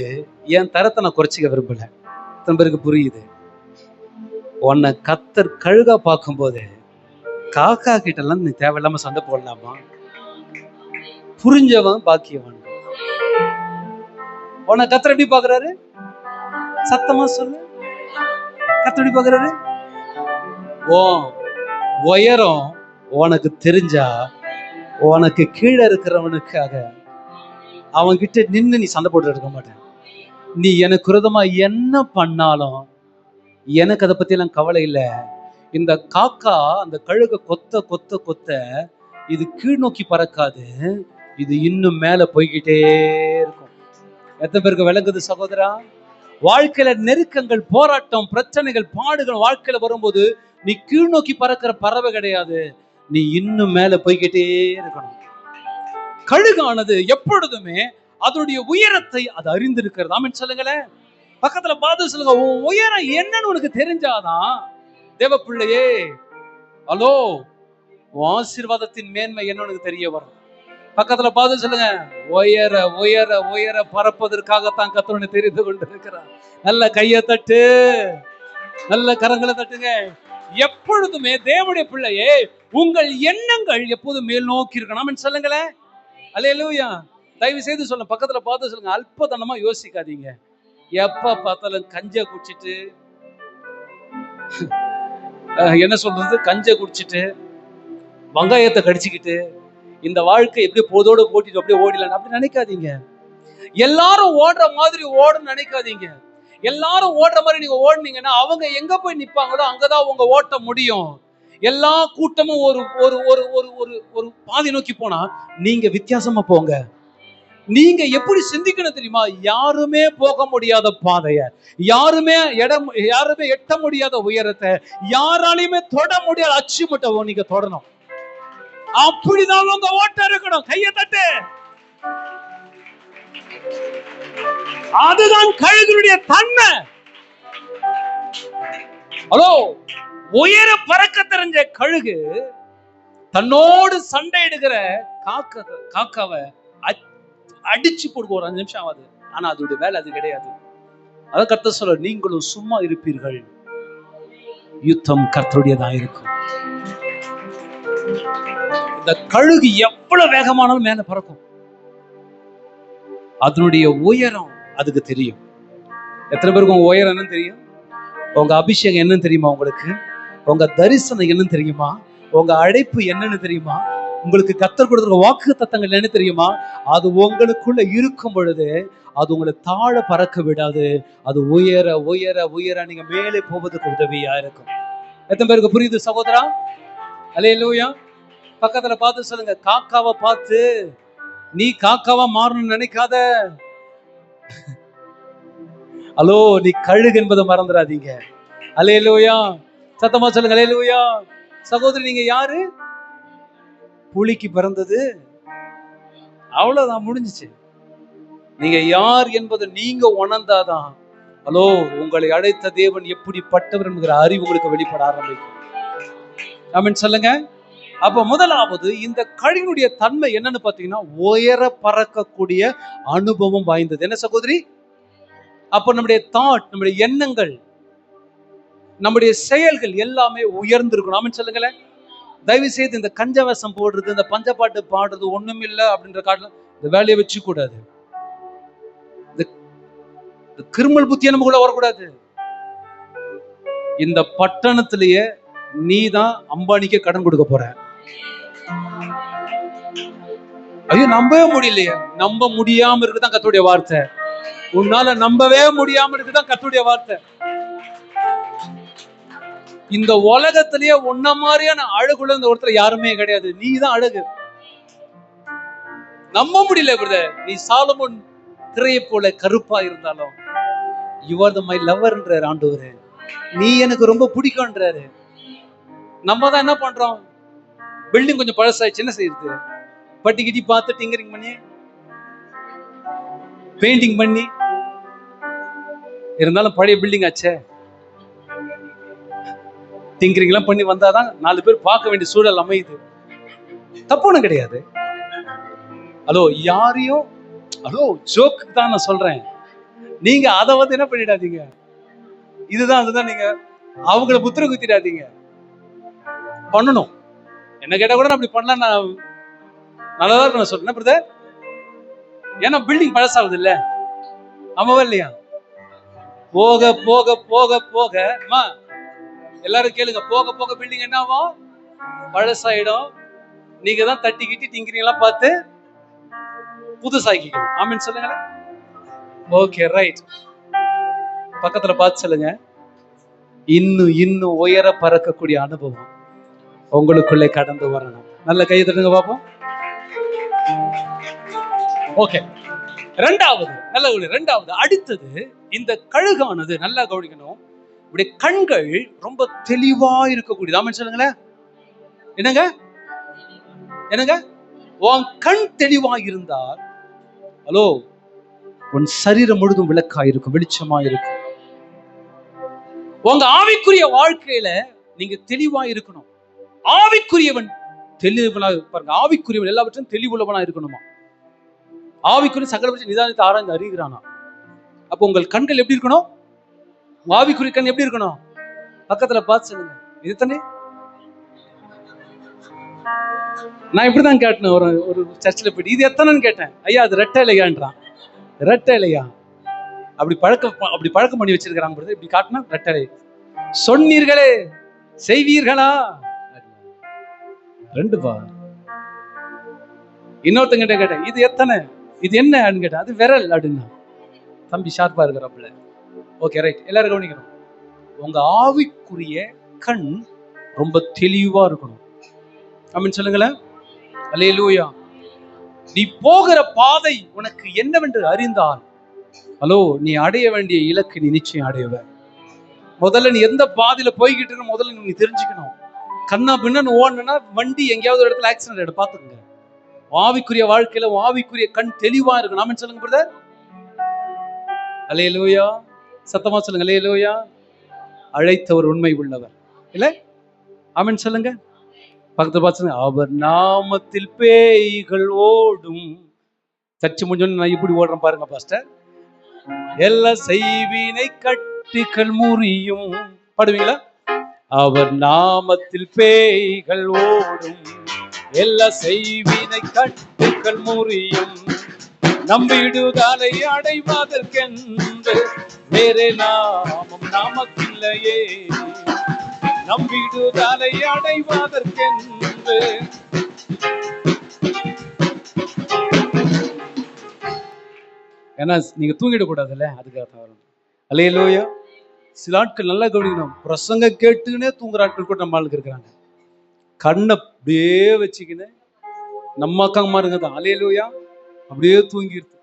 என் தரத்தை நான் குறைச்சிக்க விரும்பல. இத்தனை பேருக்கு புரியுது. உன்னை கத்தர் கழுகா பார்க்கும் போது காக்கா கிட்ட எல்லாம் நீ தேவையில்லாம சண்டை போடலாமா? புரிஞ்சவன் பாக்கியவன். உன்னை கத்தர் எப்படி பாக்குறாரு? சத்தமா சொல்லு. கத்தர் எப்படி பாக்குறாரு? ஓ உயரம் உனக்கு தெரிஞ்சா உனக்கு கீழே இருக்கிறவனுக்காக அவன்கிட்ட நின்று நீ சண்டை போட்டு இருக்க மாட்டேன். நீ எனக்கு விரோதமா என்ன பண்ணாலும் எனக்கு அதை பத்தி எல்லாம் கவலை இல்லை. இந்த காக்கா அந்த கழுக கொத்த கொத்த கொத்த இது கீழ் நோக்கி பறக்காது, இது இன்னும் மேல போய்கிட்டே இருக்கும். எத்தனை பேருக்கு விளங்குது சகோதரா? வாழ்க்கையில நெருக்கங்கள், போராட்டம், பிரச்சனைகள், பாடுகள் வாழ்க்கையில வரும்போது நீ கீழ் நோக்கி பறக்கிற பறவை கிடையாது, நீ இன்னும் மேல போய்கிட்டே இருக்கணும். கழுகானது எப்பொழுதுமே அதனுடைய உயரத்தை அது அறிந்திருக்கிறது. ஆமென் சொல்லுங்களேன். பக்கத்துல பார்த்து சொல்லுங்க, உன் உயரம் என்னன்னு உனக்கு தெரிஞ்சாதான் தேவ பிள்ளையே, ஹலோ, ஆசீர்வாதத்தின் மேன்மை என்னன்னு தெரிய வரும். பக்கத்துல பார்த்து சொல்லுங்க, உயர உயர உயர பறப்பதற்காகத்தான் கர்த்தர் தெரிந்து கொண்டிருக்கிறார். நல்ல கையை தட்டு, நல்ல கரங்களை தட்டுங்க. எப்பொழுதுமே தேவனுடைய பிள்ளையே, உங்கள் எண்ணங்கள் எப்போதும் மேல் நோக்கி இருக்கணும் சொல்லுங்களேன். அல்லேலூயா. தயவு செய்து சொல்ல, பக்கத்துல பார்த்து சொல்லுங்க, அல்பதனமா யோசிக்காதீங்க. எப்ப பார்த்தாலும் கஞ்ச குடிச்சிட்டு, என்ன சொல்றது, கஞ்ச குடிச்சிட்டு வெங்காயத்தை கடிச்சுக்கிட்டு இந்த வாழ்க்கை எப்படி போதோட ஓட்டிட்டு அப்படியே ஓடிலாம் அப்படி நினைக்காதீங்க. எல்லாரும் ஓடுற மாதிரி ஓடணும்னு நினைக்காதீங்க. எல்லாரும் ஓடுற மாதிரி நீங்க ஓடுனீங்கன்னா அவங்க எங்க போய் நிப்பாங்களோ அங்கதான் உங்க ஓட்ட முடியும். எல்லா கூட்டமும் ஒரு ஒரு ஒரு ஒரு ஒரு பாதை நோக்கி போனா நீங்க வித்தியாசமா போங்க. நீங்க எப்படி சிந்திக்கணும் தெரியுமா? யாருமே போக முடியாத பாதைய, யாருமே எட்ட முடியாத உயரத்தை, யாராலையுமே தொட முடியாத அச்சுமட்டை நீங்க தொடணும். அப்படிதான் உங்க ஓட்டம் இருக்கணும். கையை தட்டு. அதுதான் கழுகுடைய தன்மை. ஹலோ, உயர பறக்க தெரிஞ்ச கழுகு தன்னோடு சண்டை எடுக்கிற காக்காவை அடிச்சு போடுவோம். ஒரு 5 நிமிஷம் ஆகுது. ஆனா அதோட வேலை அது கிடையாது. அத கர்த்தர் சொல்ற, நீங்களும் சும்மா இருப்பீர்கள், யுத்தம் கர்த்தருடையதா இருக்கும். இந்த கழுகு எவ்வளவு வேகமானாலும் மேல பறக்கும். அதனுடைய உயரம் அதுக்கு தெரியும். எத்தனை பேருக்கு உங்க உயரம் என்னன்னு தெரியும்? உங்க அபிஷேகம் என்னன்னு தெரியுமா? உங்களுக்கு உங்க தரிசனம் என்னன்னு தெரியுமா? உங்க அழைப்பு என்னன்னு தெரியுமா? உங்களுக்கு கர்த்தர் கொடுத்திருக்க வாக்கு தத்தங்கள் என்ன தெரியுமா? அது உங்களுக்குள்ள இருக்கும் பொழுது அது உங்களை தாழ பறக்க விடாது. அது உயர உயர உயர நீங்க மேலே போவதுக்கு உதவியா இருக்கும். எத்தனை பேருக்கு புரியுது சகோதரா? அல்லேலூயா. பக்கத்துல பார்த்து சொல்லுங்க, காக்காவை பார்த்து நீ காக்காவா மாறணும்னு நினைக்காத. ஹலோ, நீ கழுகு என்பதை மறந்துடாதீங்க. அல்லேலூயா. சத்தமா சொல்லுங்க, அல்லேலூயா. சகோதரி, நீங்க யாரு? புலிக்கு பிறந்தது, அவ்வளவுதான், முடிஞ்சிச்சு. நீங்க யார் என்பதை நீங்க உணர்ந்தாதான் ஹலோ, உங்களை அழைத்த தேவன் எப்படிப்பட்டவர் என்கிற அறிவு உங்களுக்கு வெளிப்பட ஆரம்பிக்கும். ஆமென் சொல்லுங்க. அப்ப முதலாவது இந்த கழுகினுடைய தன்மை என்னன்னு பாத்தீங்கன்னா, உயர பறக்கக்கூடிய அனுபவம் வாய்ந்தது. என்ன சகோதரி? அப்ப நம்முடைய தாட், நம்முடைய எண்ணங்கள், நம்முடைய செயல்கள் எல்லாமே உயர்ந்திருக்கணும். ஆமென் சொல்லுங்களேன். தயவு செய்து இந்த கஞ்சவசம் போடுறது, இந்த பஞ்சப்பாட்டு பாடுறது, ஒண்ணும் இல்லை அப்படின்ற காட்டில் இந்த வேலையை வச்சு கூடாது. இந்த கிருமல் புத்திய நமக்குள்ள வரக்கூடாது. இந்த பட்டணத்திலேயே நீ தான் அம்பானிக்கு கடன் கொடுக்க போற. ஐயோ, நம்பவே முடியலையே. நம்ப முடியாம இருக்குதான் கர்த்தருடைய வார்த்தை. உன்னால நம்பவே முடியாம இருக்குதான் கர்த்தருடைய வார்த்தை. இந்த உலகத்திலேயே உன்ன மாதிரியான அழகுள்ள இந்த ஒருத்தர் யாருமே கிடையாது. நீ தான் அழகு. நம்ப முடியல பிரதர். நீ சாலமோன் திரையை போல கருப்பா இருந்தாலும் யூ ஆர் மை லவர்ன்றாரு ஆண்டவரே. நீ எனக்கு ரொம்ப பிடிக்கும்ன்றாரு. நம்ம தான் என்ன பண்றோம்? பில்டிங் கொஞ்சம் பழசாயிடுச்சு, என்ன செய்யுது? பட்டி கிட்டி பார்த்து டிங்கரிங் பண்ணி பெயிண்டிங் பண்ணி இருந்தாலும் பழைய பில்டிங் ஆச்சே. டிங்கரிங் எல்லாம் பண்ணி வந்தாதான் 4 பேர் பார்க்க வேண்டிய சூழல் அமையுது. தப்புன்னு கிடையாது. ஹலோ, யாரையும் ஹலோ ஜோக்கு தான் நான் சொல்றேன். நீங்க அதை வந்து என்ன பண்ணிடாதீங்க. இதுதான் அதுதான் நீங்க அவங்கள புத்திர குத்திடாதீங்க. பண்ணணும். என்ன கேட்டா கூட அப்படி பண்ணலாம். நான் நல்லதா இருக்கு நான் சொல்றேன் பிரதர். ஏன்னா பில்டிங் பழசாகுது இல்ல, ஆமாவா இல்லையா? போக போக போக போக எல்லாரும் கேளுங்க, போக போக பில்டிங் என்ன ஆகும்? பழசாயிடும். நீங்க தான் தட்டிக்கிட்டு டிங்கரிங் எல்லாம் பார்த்து புதுசாக்கிக்கணும். ஆமென் சொல்லுங்களேன். Okay, right. பக்கத்துல பார்த்து சொல்லுங்க. இன்னும் இன்னும் உயர பறக்கக்கூடிய அனுபவம் உங்களுக்குள்ளே கடந்து வரணும். நல்ல கையை தட்டுங்க பாப்போம். ஓகே, ரெண்டாவது அடுத்தது, இந்த கழுகானது நல்லா கவனிக்கணும். இப்படி கண்கள் ரொம்ப தெளிவா இருக்கக்கூடியது. ஆமென் சொல்லுங்களேன். என்னங்க என்னங்க? உன் கண் தெளிவா இருந்தால் ஹலோ, உன் சரீரம் முழுதும் விளக்கா இருக்கும், வெளிச்சமா இருக்கும். உங்க ஆவிக்குரிய வாழ்க்கையில நீங்க தெளிவா இருக்கணும். ஆவிக்குரியவன் தெளிவனா பாருங்க. ஆவிக்குரியவன் எல்லாவற்றையும் தெளிவுள்ளவனா இருக்கணுமா? ஆவிக்குரிய சகலவற்றை நிதானித்து ஆராய்ந்து அறிகிறானா? அப்போ உங்கள் கண்கள் எப்படி இருக்கணும்? ஆவிக்குரிய கண் எப்படி இருக்கணும்? பக்கத்துல பார்த்து சொல்லுங்க. இது தானே நான் இப்படிதான் கேட்டேன். ஒரு சர்ச்சில் போயிட்டு இது எத்தனைன்னு கேட்டேன். ஐயா அது ரெட்டை இலையான்றான். ரெட்டை இலையா? அப்படி பழக்கம் பண்ணி வச்சிருக்கிறாங்க. இப்படி காட்டினா ரெட்டை இலை. சொன்னீர்களே செய்வீர்களா? 2 இன்னொருத்தங்கிட்ட கேட்டேன், இது எத்தனை, இது என்ன அப்படின்னு கேட்டேன். அது விரல் அப்படின்னா. தம்பி ஷார்ப்பா இருக்கிறப்பல. Okay, right. எல்லாரும் கவனிக்கணும். உங்க ஆவிக்குரிய கண் ரொம்ப தெளிவா இருக்கணும். ஆமென் சொல்லுங்களேன். அல்லேலூயா. நீ போகிற பாதை உனக்கு என்னவென்று அறிந்தால் ஹலோ, நீ அடைய வேண்டிய இலக்கு நீ நிச்சயம் அடையவ. முதல்ல நீ எந்த பாதையில போய்கிட்டு இருக்க முதல்ல நீ தெரிஞ்சுக்கணும். கண்ணா பின்னு ஓடணும்னா வண்டி எங்கேயாவது ஒரு இடத்துல ஆக்சிடென்ட் ஆயிடும். பாத்துக்கங்க. ஆவிக்குரிய வாழ்க்கையில ஆவிக்குரிய கண் தெளிவா இருக்கணும். ஆமென் சொல்லுங்க பிரதர். அல்லேலூயா. சத்தமா சொல்லுங்க. அல்லேலூயா. அழைத்தவர் உண்மை உள்ளவர் இல்ல? ஆமென் சொல்லுங்க. பக்கத்துல பார்த்து, அவர் நாமத்தில் பேய்கள் ஓடும். சர்ச்சு முடிஞ்சோன்னு நான் இப்படி ஓடுறேன் பாருங்க பாஸ்டர். எல்லா செய்வினை கட்டுகள் முறியும். பாடுவீங்களா? அவர் நாமத்தில் பேய்கள் ஓடும், எல்லா செய்வினை கட்டுகள் முறியும், நம்பிடுதலை அடைவதற்கென்று வேறே நாமம் நமக்கில்லையே, நம்பிடுதலை அடைவதற்கென்று. ஏன்னா நீங்க தூங்கிடக்கூடாதுல்ல, அதுக்காக தான். அல்லேலூயா. சில ஆட்கள் நல்லா கவனிக்கணும். பிரசங்க கேட்டுக்கினே தூங்குற ஆட்கள் கூட நம்ம ஆளுக்கு இருக்கிறாங்க. கண்ணை அப்படியே வச்சுக்கின்னு நம்ம அக்காமாருங்க தான் அல்லேலூயா அப்படியே தூங்கிடுது.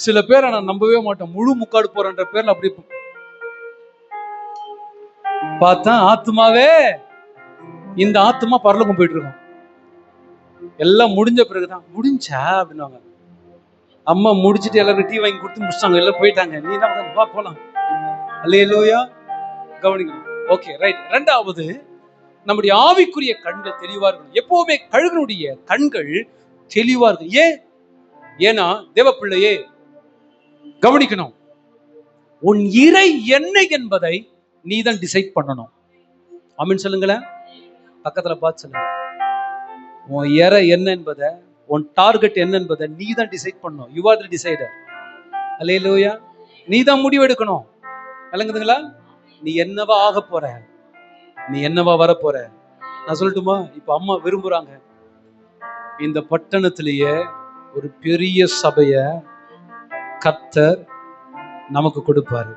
சில பேரை நான் நம்பவே மாட்டேன். முழு முக்காடு போறன்ற பேர்ல அப்படி பார்த்தா ஆத்மாவே, இந்த ஆத்மா பரலோகம் போயிட்டு இருக்கோம். எல்லாம் முடிஞ்ச பிறகுதான் முடிஞ்சா அப்படின்னுவாங்க. அம்மா முடிச்சுட்டு எல்லாரும் டீ வாங்கி கொடுத்து முடிச்சாங்க, எல்லாம் போயிட்டாங்க. நீ தான் வா போலாம். அல்லேலூயா. கவனிக்கணும். Okay, right. இரண்டாவது, நம்முடைய ஆவிக்குரிய கண்கள் தெளிவா இருக்கணும். எப்பவுமே கழுகனுடைய கண்கள் தெளிவா இருக்கு. ஏன்னா தேவ பிள்ளையே கவனிக்கணும், உன் இறை என்ன என்பதை நீ தான் டிசைட் பண்ணணும். ஆமென் சொல்லுங்களேன். பக்கத்துல பார்த்து சொல்லுங்க, உன் இறை என்ன என்பதை, உன் டார்கெட் என்ன என்பதை நீ தான் டிசைட் பண்ணணும். You are the decider. Hallelujah. நீ தான் முடிவெடுக்கணும். விளங்குதுங்களா? நீ என்னவா ஆக போற, நீ என்னவா வர போற. நான் சொல்லட்டுமா? இப்ப அம்மா விரும்புறாங்க இந்த பட்டணத்திலேயே ஒரு பெரிய சபைய கர்த்தர் நமக்கு கொடுப்பாரு.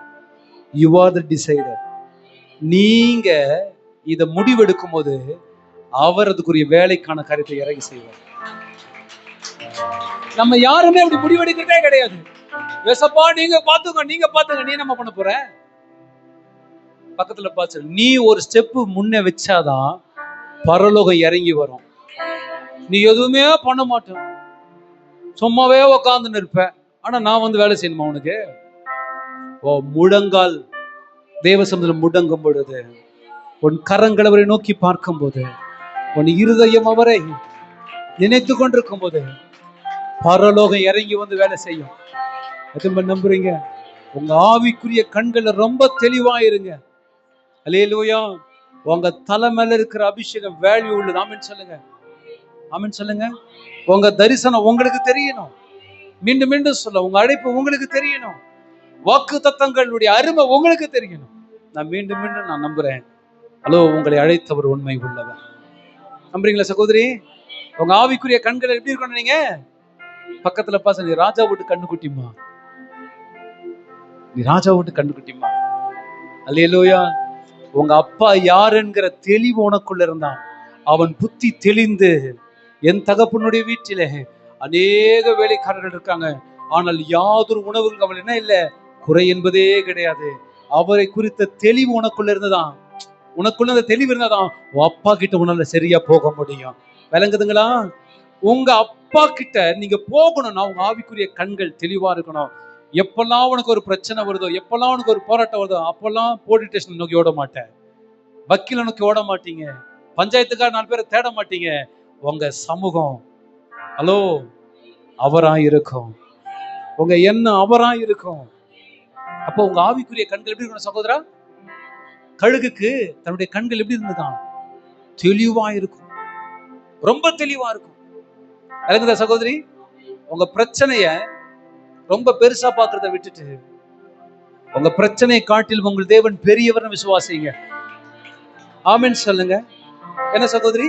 You are the decider. நீங்க இத முடிவெடுக்கும் போது அவர் அதுக்குரிய வேலைக்கான காரியத்தை இறங்கி செய்வார். நம்ம யாருமே அப்படி முடிவெடுக்கிறதே கிடையாது. ஏசப்பா நீங்க பாத்துங்க, நீங்க பாத்துங்க, நீ என்ன பண்ண போற? பக்கத்துல பார்த்து, நீ ஒரு ஸ்டெப் முன்ன வச்சாதான் பரலோகம் இறங்கி வரும். நீ எதுவுமே பண்ண மாட்டேன், சும்மாவே உக்காந்துன்னு இருப்ப. ஆனா நான் வந்து வேலை செய்யணுமா உனக்கு? ஓ, முழங்கால் தேவ சமூகத்தில் முடங்கும் பொழுது, உன் கரங்கள் அவரை நோக்கி பார்க்கும் போது, உன் இருதயம் அவரை நினைத்து கொண்டிருக்கும் போது பரலோகம் இறங்கி வந்து வேலை செய்யும். எதுவும் நம்புறீங்க? உங்க ஆவிக்குரிய கண்கள் ரொம்ப தெளிவாயிருங்க. அல்லேலூயா. உங்க தலை மேல இருக்கிற அபிஷேகம் வேல்யூ உள்ளது. ஆமென் சொல்லுங்க. ஆமென் சொல்லுங்க. உங்க தரிசனம் உங்களுக்கு தெரியணும். மீண்டும் மீண்டும் சொல்ல, உங்க அழைப்பு உங்களுக்கு தெரியணும். வாக்கு தத்தங்களுடைய அருமை உங்களுக்கு தெரியணும். நான் மீண்டும் மீண்டும் நான் நம்புறேன். ஹலோ, உங்களை அழைத்தவர் உண்மை உள்ளவர். நம்புறீங்களா சகோதரி? உங்க ஆவிக்குரிய கண்கள் எப்படி இருக்கணும்? நீங்க பக்கத்துல பாச, நீ ராஜா விட்டு கண்ணு குட்டிமா, நீ ராஜா விட்டு கண்ணு குட்டிமா. அல்லேலூயா. உங்க அப்பா யார் என்கிற தெளிவு உனக்குள்ள இருந்தான். அவன் புத்தி தெளிந்து, என் தகப்பனுடைய வீட்டிலே அநேக வேலைக்காரர்கள் இருக்காங்க, ஆனால் யாதொரு உணவுக்கு அவள் என்ன இல்லை, குறை என்பதே கிடையாது. அவரை குறித்த தெளிவு உனக்குள்ள இருந்ததான், உனக்குள்ள அந்த தெளிவு இருந்ததான் உன் அப்பா கிட்ட உன்னால சரியா போக முடியும். விளங்குதுங்களா? உங்க அப்பா கிட்ட நீங்க போகணும்னா உங்க ஆவிக்குரிய கண்கள் தெளிவா இருக்கணும். எப்பெல்லாம் உனக்கு ஒரு பிரச்சனை வருதோ, எப்பெல்லாம் உனக்கு ஒரு போராட்டம் வருதோ, அப்பெல்லாம் போலீஸ் ஸ்டேஷன் நோக்கி ஓட மாட்டேன், வக்கீல நோக்கி ஓட மாட்டீங்க, பஞ்சாயத்துக்கார 4 பேரை தேட மாட்டீங்க. உங்க சமூகம் ஹலோ அவரா இருக்கும், உங்க எண்ணம் அவரா இருக்கும். அப்போ உங்க ஆவிக்குரிய கண்கள் எப்படி இருக்கணும் சகோதரா? கழுகுக்கு தன்னுடைய கண்கள் எப்படி இருந்ததுதான்? தெளிவா இருக்கும், ரொம்ப தெளிவா இருக்கும். விளங்குதா சகோதரி? உங்க பிரச்சனைய ரொம்ப பெருசா பாக்குறத விட்டுட்டு உங்க பிரச்சனையை காட்டிலும் உங்கள் தேவன் பெரியவர்னு விசுவாசிங்க. ஆமென் சொல்லுங்க. என்ன சகோதரி?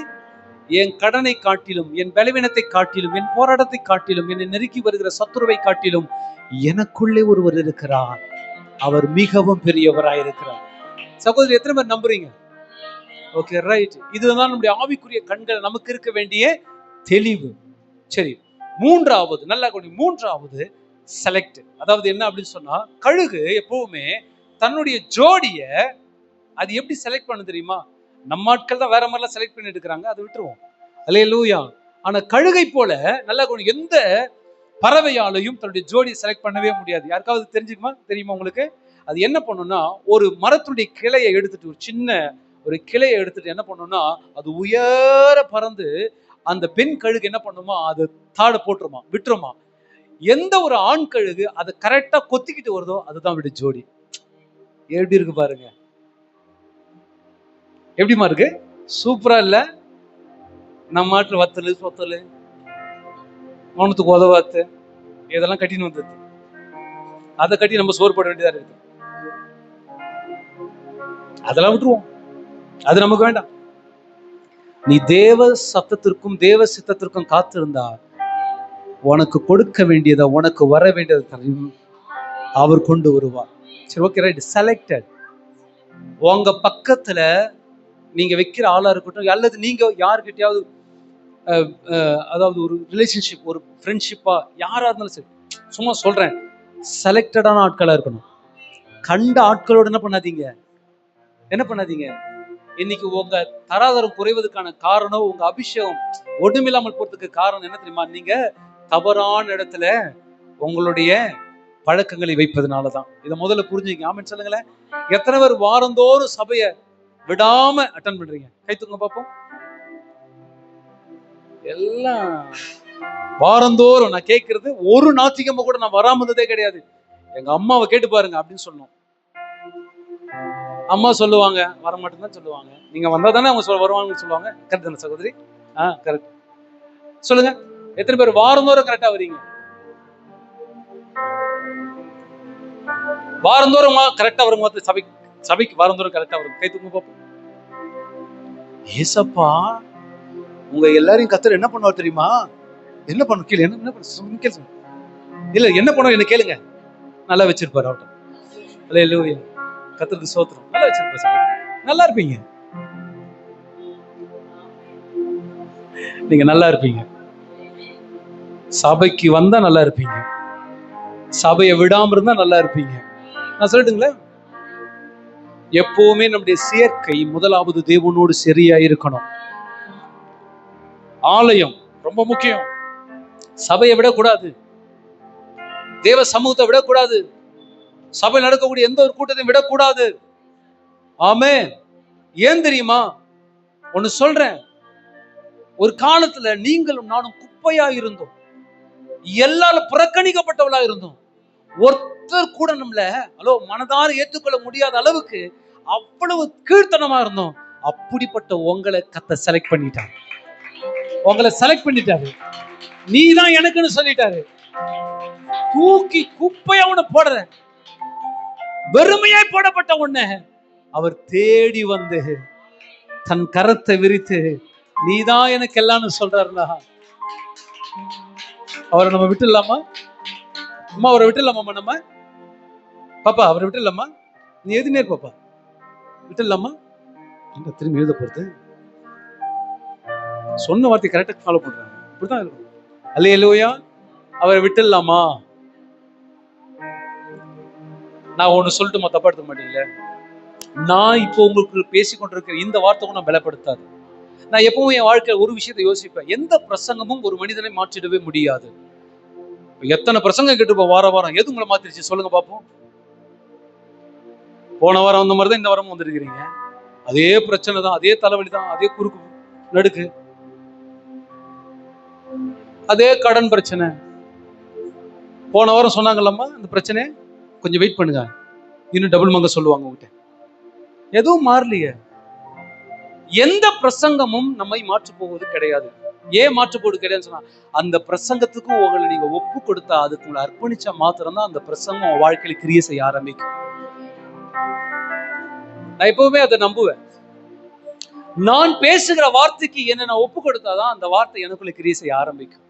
என் கடனை காட்டிலும், என் பலவீனத்தை காட்டிலும், என் போராட்டத்தை காட்டிலும், என்னை நெருக்கி வருகிற சத்துருவை காட்டிலும் எனக்குள்ளே ஒருவர் இருக்கிறார், அவர் மிகவும் பெரியவராயிருக்கிறார். சகோதரி, எத்தனை பேர் நம்புறீங்க? Okay, right. இதுதான் நம்முடைய ஆவிக்குரிய கண்கள் நமக்கு இருக்க வேண்டிய தெளிவு. சரி, மூன்றாவது, நல்லா கவனி, மூன்றாவது செலக்ட். அதாவது என்ன அப்படின்னு சொன்னா, கழுகு எப்பவுமே தன்னுடைய ஜோடிய அது எப்படி செலக்ட் பண்ண தெரியுமா? நம்ம ஆட்கள் தான் வேற மாதிரிலாம் செலக்ட் பண்ணி எடுக்கிறாங்க, அதை விட்டுருவோம். அல்லேலூயா. ஆனா கழுகை போல நல்லா கவனி, எந்த பறவையாலையும் தன்னுடைய ஜோடியை செலக்ட் பண்ணவே முடியாது. யாருக்காவது தெரியுமா உங்களுக்கு? அது என்ன பண்ணும்னா, ஒரு மரத்துடைய கிளையை எடுத்துட்டு, ஒரு சின்ன ஒரு கிளையை எடுத்துட்டு என்ன பண்ணும்னா, அது உயர பறந்து அந்த பெண் கழுகு என்ன பண்ணுமா, அது தாட போட்டுருமா, விட்டுருமா. எந்த ஒரு ஆண் கழுகு அதை கரெக்டா கொத்திக்கிட்டு வருதோ அதுதான் விட ஜோடி. எப்படி இருக்கு பாருங்க, எப்படிமா இருக்கு? சூப்பரா இல்ல? நம்ம நாட்டுல வத்தலு சொத்தலு மௌனத்துக்கு உதவாத்து இதெல்லாம் கட்டின்னு வந்தது, அதை கட்டி நம்ம சோறு போட வேண்டியதா இருக்கு. அதெல்லாம் விட்டுருவோம், அது நமக்கு வேண்டாம். நீ தேவ சத்தத்திற்கும் தேவ சித்தத்திற்கும் காத்திருந்தா உனக்கு கொடுக்க வேண்டியதை, உனக்கு வர வேண்டியதை அவர் கொண்டு வருவார். சரி, ஓகே, ரைட். செலக்டட். உங்க பக்கத்துல நீங்க வைக்கிற ஆளா இருக்கட்டும், அல்லது நீங்க யாருக்கிட்டையாவது அதாவது ஒரு ரிலேஷன்ஷிப், ஒரு ஃப்ரெண்ட்ஷிப்பா யாரா இருந்தாலும் சரி, சும்மா சொல்றேன், செலக்டடான ஆட்களா இருக்கணும். கண்ட ஆட்களோட என்ன பண்ணாதீங்க. இன்னைக்கு உங்க தராதரம் குறைவதற்கான காரணம், உங்க அபிஷேகம் ஒடுமில்லாமல் போறதுக்கு காரணம் என்ன தெரியுமா? நீங்க தவறான இடத்துல உங்களுடைய பழக்கங்களை வைப்பதனாலதான். இதை முதல்ல புரிஞ்சுங்க. ஆமென் சொல்லுங்களேன். எத்தனை பேர் வாரந்தோறும் சபையை விடாம அட்டன் பண்றீங்க? கை தூங்க பார்ப்போம். எல்லாம் வாரந்தோறும். நான் கேட்கறது, ஒரு ஞாயிற்றுக்கிழமை கூட நான் வராம இருந்ததே கிடையாது. எங்க அம்மாவை கேட்டு பாருங்க அப்படின்னு சொன்னோம். அம்மா சொல்லுவாங்க, வர மாட்டேன்னு தான் சொல்லுவாங்க. நீங்க வந்தா தானே அவங்க வருவாங்கன்னு சொல்லுவாங்க. கரெக்ட் தானே சகோதரி? கரெக்ட். சொல்லுங்க, எத்தனை பேர் வாரந்தோறும் கரெக்டா வரீங்க? வாரந்தோறும் கரெக்டா வரும்போது சபைக்கு வாரந்தோறும் கரெக்டா வரும். கை தூங்க பார்ப்போம். ஏசப்பா உங்க எல்லாரையும் கர்த்தர் என்ன பண்ணுவார் தெரியுமா? என்ன பண்ணும் கீழே? என்ன பண்ண இல்ல, என்ன பண்ணுவோம் என்ன கேளுங்க. நல்லா வச்சிருப்பாரு அவட்ட. அல்லேலூயா. கர்த்தருக்கு ஸ்தோத்திரம். நல்லா வச்சிருப்பாரு. நல்லா இருப்பீங்க. நீங்க நல்லா இருப்பீங்க. சபைக்கு வந்தா நல்லா இருப்பீங்க. சபையை விடாம இருந்தா நல்லா இருப்பீங்க. நான் சொல்லட்டுங்களேன், எப்பவுமே நம்முடைய சேர்க்கை முதலாவது தேவனோடு சரியா இருக்கணும். ஆலயம் ரொம்ப முக்கியம். சபையை விடக்கூடாது, தேவ சமூகத்தை விடக்கூடாது, சபை நடக்கக்கூடிய எந்த ஒரு கூட்டத்தையும் விடக்கூடாது. ஆமென். ஏன் தெரியுமா? ஒன்னு சொல்றேன், ஒரு காலத்துல நீங்களும் நானும் குப்பையா இருந்தோம், எல்லாரும் புறக்கணிக்கப்பட்டவளா இருந்தோம். ஒருத்தர் கூட நம்மள மனதார ஏற்றுக்கொள்ள முடியாத அளவுக்கு அவ்வளவு கீழ்த்தனமா இருந்தோம். அப்படிப்பட்ட உங்களை கர்த்தர் செலக்ட் பண்ணிட்டாரு. உங்களை செலக்ட் பண்ணிட்டாரு. நீதான் எனக்குன்னு சொல்லிட்டாரு. தூக்கி குப்பையா உன்னை போடுற, வெறுமையாய் போடப்பட்ட உன்னை அவர் தேடி வந்து தன் கரத்தை விரித்து நீதான் எனக்கு எல்லாம்னு சொல்றாருன்னா, அவரை நம்ம விட்டுலாமா? அம்மா அவரை விட்டுலாமா? நம்ம பாப்பா அவரை விட்டுலாமா? நீ எது நேர் பாப்பா விட்டுலாமா? என்ன திரும்பி எழுத போறது? சொன்ன வார்த்தை கரெக்டா ஃபாலோ பண்றாங்க. இப்படிதான் இருக்கும். அல்லேலூயா. அவரை விட்டுலாமா? நான் ஒண்ணு சொல்லட்டுமா? தப்பா எடுத்துக்க மாட்டீங்களே? நான் இப்போ உங்களுக்கு பேசிக்கொண்டிருக்கிற இந்த வார்த்தை நான் பலப்படுத்தாது. நான் எப்பவும் என் வாழ்க்கையில் ஒரு விஷயத்தை யோசிப்பேன், எந்த பிரசங்கமும் ஒரு மனிதனை மாற்றிடவே முடியாது. எத்தனை பிரசங்கம் கேட்டுப்போம் வார வாரம், எது உங்களை மாத்திருச்சு சொல்லுங்க பாப்போம். போன வாரம் வந்த மாதிரிதான் இந்த வாரமும் வந்திருக்கிறீங்க. அதே பிரச்சனை தான், அதே தலைவலி தான், அதே குறுக்கு நடுக்கு, அதே கடன் பிரச்சனை. போன வாரம் சொன்னாங்கல்லம்மா இந்த பிரச்சனை, கொஞ்சம் வெயிட் பண்ணுங்க, இன்னும் டபுள் மங்க சொல்லுவாங்க உங்ககிட்ட. எதுவும் மாறலையே. எந்த பிரசங்கமும் நம்மை மாற்று போவது கிடையாது. ஏன் மாற்று போவது கிடையாதுன்னு சொன்னா, அந்த பிரசங்கத்துக்கு உங்களை நீங்க ஒப்பு கொடுத்தா, அதுக்கு உங்களை அர்ப்பணிச்சா மாத்திரம் தான் அந்த பிரசங்கம் உங்க வாழ்க்கையில கிரியை செய்ய ஆரம்பிக்கும். நான் எப்பவுமே அதை நம்புவேன். நான் பேசுகிற வார்த்தைக்கு என்ன நான் ஒப்பு கொடுத்தாதான் அந்த வார்த்தை எனக்குள்ள கிரியை செய்ய ஆரம்பிக்கும்.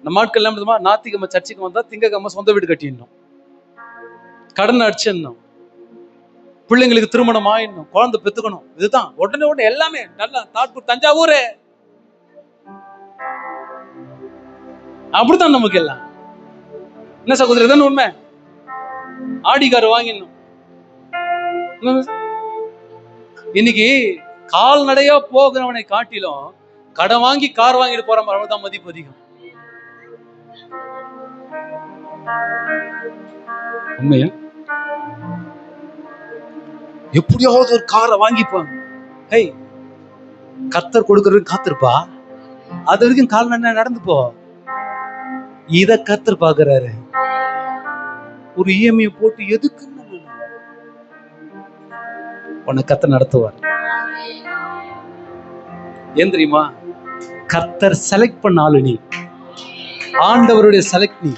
நம்ம ஆட்கள் எல்லாம் நாத்திகம சர்ச்சைக்கு வந்தா திங்கக்கிழமை சொந்த வீடு கட்டிடணும், கடன் அடிச்சிடணும், பிள்ளைங்களுக்கு திருமணம் ஆயிடணும், குழந்தை பெத்துக்கணும். இதுதான் உடனே எல்லாமே நல்லா தாட்பூர் தஞ்சாவூர் அப்படித்தான் நமக்கு எல்லாம். என்ன சகோதரி தானே உண்மை? ஆடிக்கார் வாங்கிடணும். இன்னைக்கு கால்நடையா போகிறவனை காட்டிலும் கடன் வாங்கி கார் வாங்கிட்டு போற மாதிரி தான் மதிப்பு அதிகம். உண்மையா? எப்படியாவது ஒரு காரை வாங்கிப்பாங்க. கர்த்தர் கொடுக்கறதுக்கு காத்திருப்பா, அது வரைக்கும் கால்நடை நடந்து போ. இத கர்த்தர் பாக்குறாரு. ஒரு இஎம்ஐ போட்டு எதுக்கு உன்னை கர்த்தர் நடத்துவார். ஏன் தெரியுமா? கர்த்தர் செலக்ட் பண்ண ஆளு நீ, ஆண்டவருடைய செலக்ட் நீ.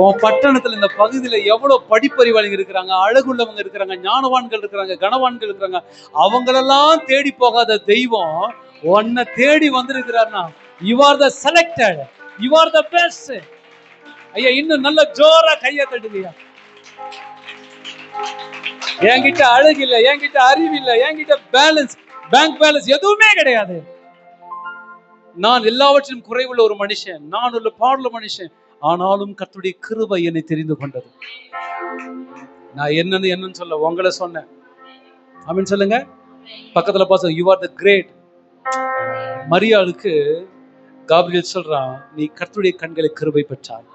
உன் பட்டணத்துல இந்த பகுதியில எவ்வளவு படிப்பறிவாளிகள் இருக்கிறாங்க, அழகுள்ளவங்க இருக்கிறாங்க, ஞானவான்கள் இருக்கிறாங்க, கனவான்கள் இருக்கிறாங்க. அவங்களெல்லாம் தேடி போகாத தெய்வம் உன்னை தேடி வந்திருக்கிறார்னா, you are the selected, you are the best. ஐயா இன்னும் நல்ல ஜோரா கையை தட்டுங்கய்யா. என்கிட்ட அழகு இல்லை, என்கிட்ட அறிவு இல்லை, என்கிட்ட பேலன்ஸ், பேங்க் பேலன்ஸ் எதுவுமே கிடையாது. நான் எல்லாவற்றிலும் குறைவுள்ள ஒரு மனுஷன், நான் உள்ள பாடுள்ள மனுஷன். ஆனாலும் கர்த்தருடைய கிருபை என்னை தெரிந்து கொண்டது. நான் என்னன்னு சொல்ல உங்களை சொன்னேன். ஆமென் சொல்லுங்க. பக்கத்துல பாச you are the great. மரியாளுக்கு காபிரியேல் சொல்றான், நீ கர்த்தருடைய கண்களை கிருபை பெற்றாய்.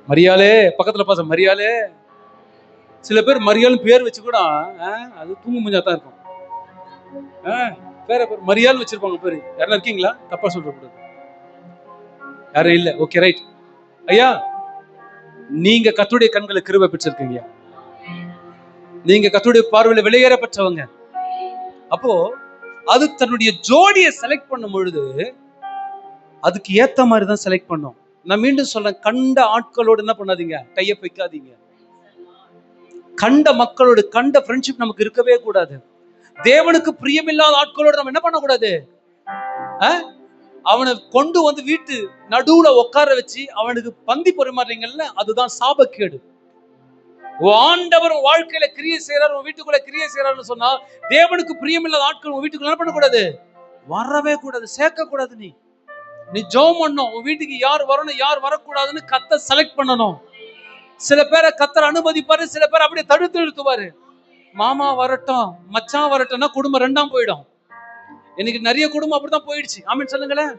மரியாளே, பக்கத்துல பாச மரியாளே. சில பேர் மரியாள் பேர் வச்சு கூட அது தூங்கு முடிஞ்சா தான் இருக்கும். பேர பேர் மரியாள் வச்சிருப்பாங்க பேரு. யாரும் இருக்கீங்களா? தப்பா சொல்றக்கூடாது. யாரும் இல்ல. Okay, right. ஐயா, நீங்க கர்த்தருடைய கண்களை கிருபை பெற்றிருக்கீங்க. நீங்க கர்த்தருடைய பார்வையில வெளியேறப்பட்டவங்க. அப்போ அது தன்னுடைய ஜோடியை செலக்ட் பண்ணும் பொழுது அதுக்கு ஏத்த மாதிரி தான் செலக்ட் பண்ணும். நான் மீண்டும் சொல்றேன், கண்ட ஆட்களோடு என்ன பண்ணாதீங்க, டைப் வைக்காதீங்க. கண்ட மக்களோடு, கண்ட ஃப்ரெண்ட்ஷிப் நமக்கு இருக்கவே கூடாது. தேவனுக்கு பிரியமில்லாத ஆட்களோடு நம்ம என்ன பண்ணக்கூடாது, அவனை கொண்டு வந்து வீட்டு நடுவுல உட்கார வச்சு அவனுக்கு பந்தி பரிமாறீங்கல்ல, அதுதான் சாபக்கேடு. ஆண்டவர் வாழ்க்கையில கிரியை செய்யறாரு, உன் வீட்டுக்குள்ள கிரியை செய்யறாருன்னு சொன்னா தேவனுக்கு பிரியமில்லாத ஆட்கள் உன் வீட்டுக்குள்ள என்ன பண்ணக்கூடாது, வரவே கூடாது, சேர்க்க கூடாது. நீ ஜெபம் பண்ணணும், உன் வீட்டுக்கு யார் வரணும் யார் வரக்கூடாதுன்னு கர்த்தர் செலக்ட் பண்ணணும். சில பேரை கர்த்தர் அனுமதிப்பாரு, சில பேர் அப்படியே தடுத்து நிறுத்துவாரு. மாமா வரட்டும், மச்சான் வரட்டும்னா குடும்பம் ரெண்டாம் போயிடும். எனக்கு நிறைய குடும்பம் அப்படிதான் போயிடுச்சு. ஆமீன் சொல்லுங்களேன்.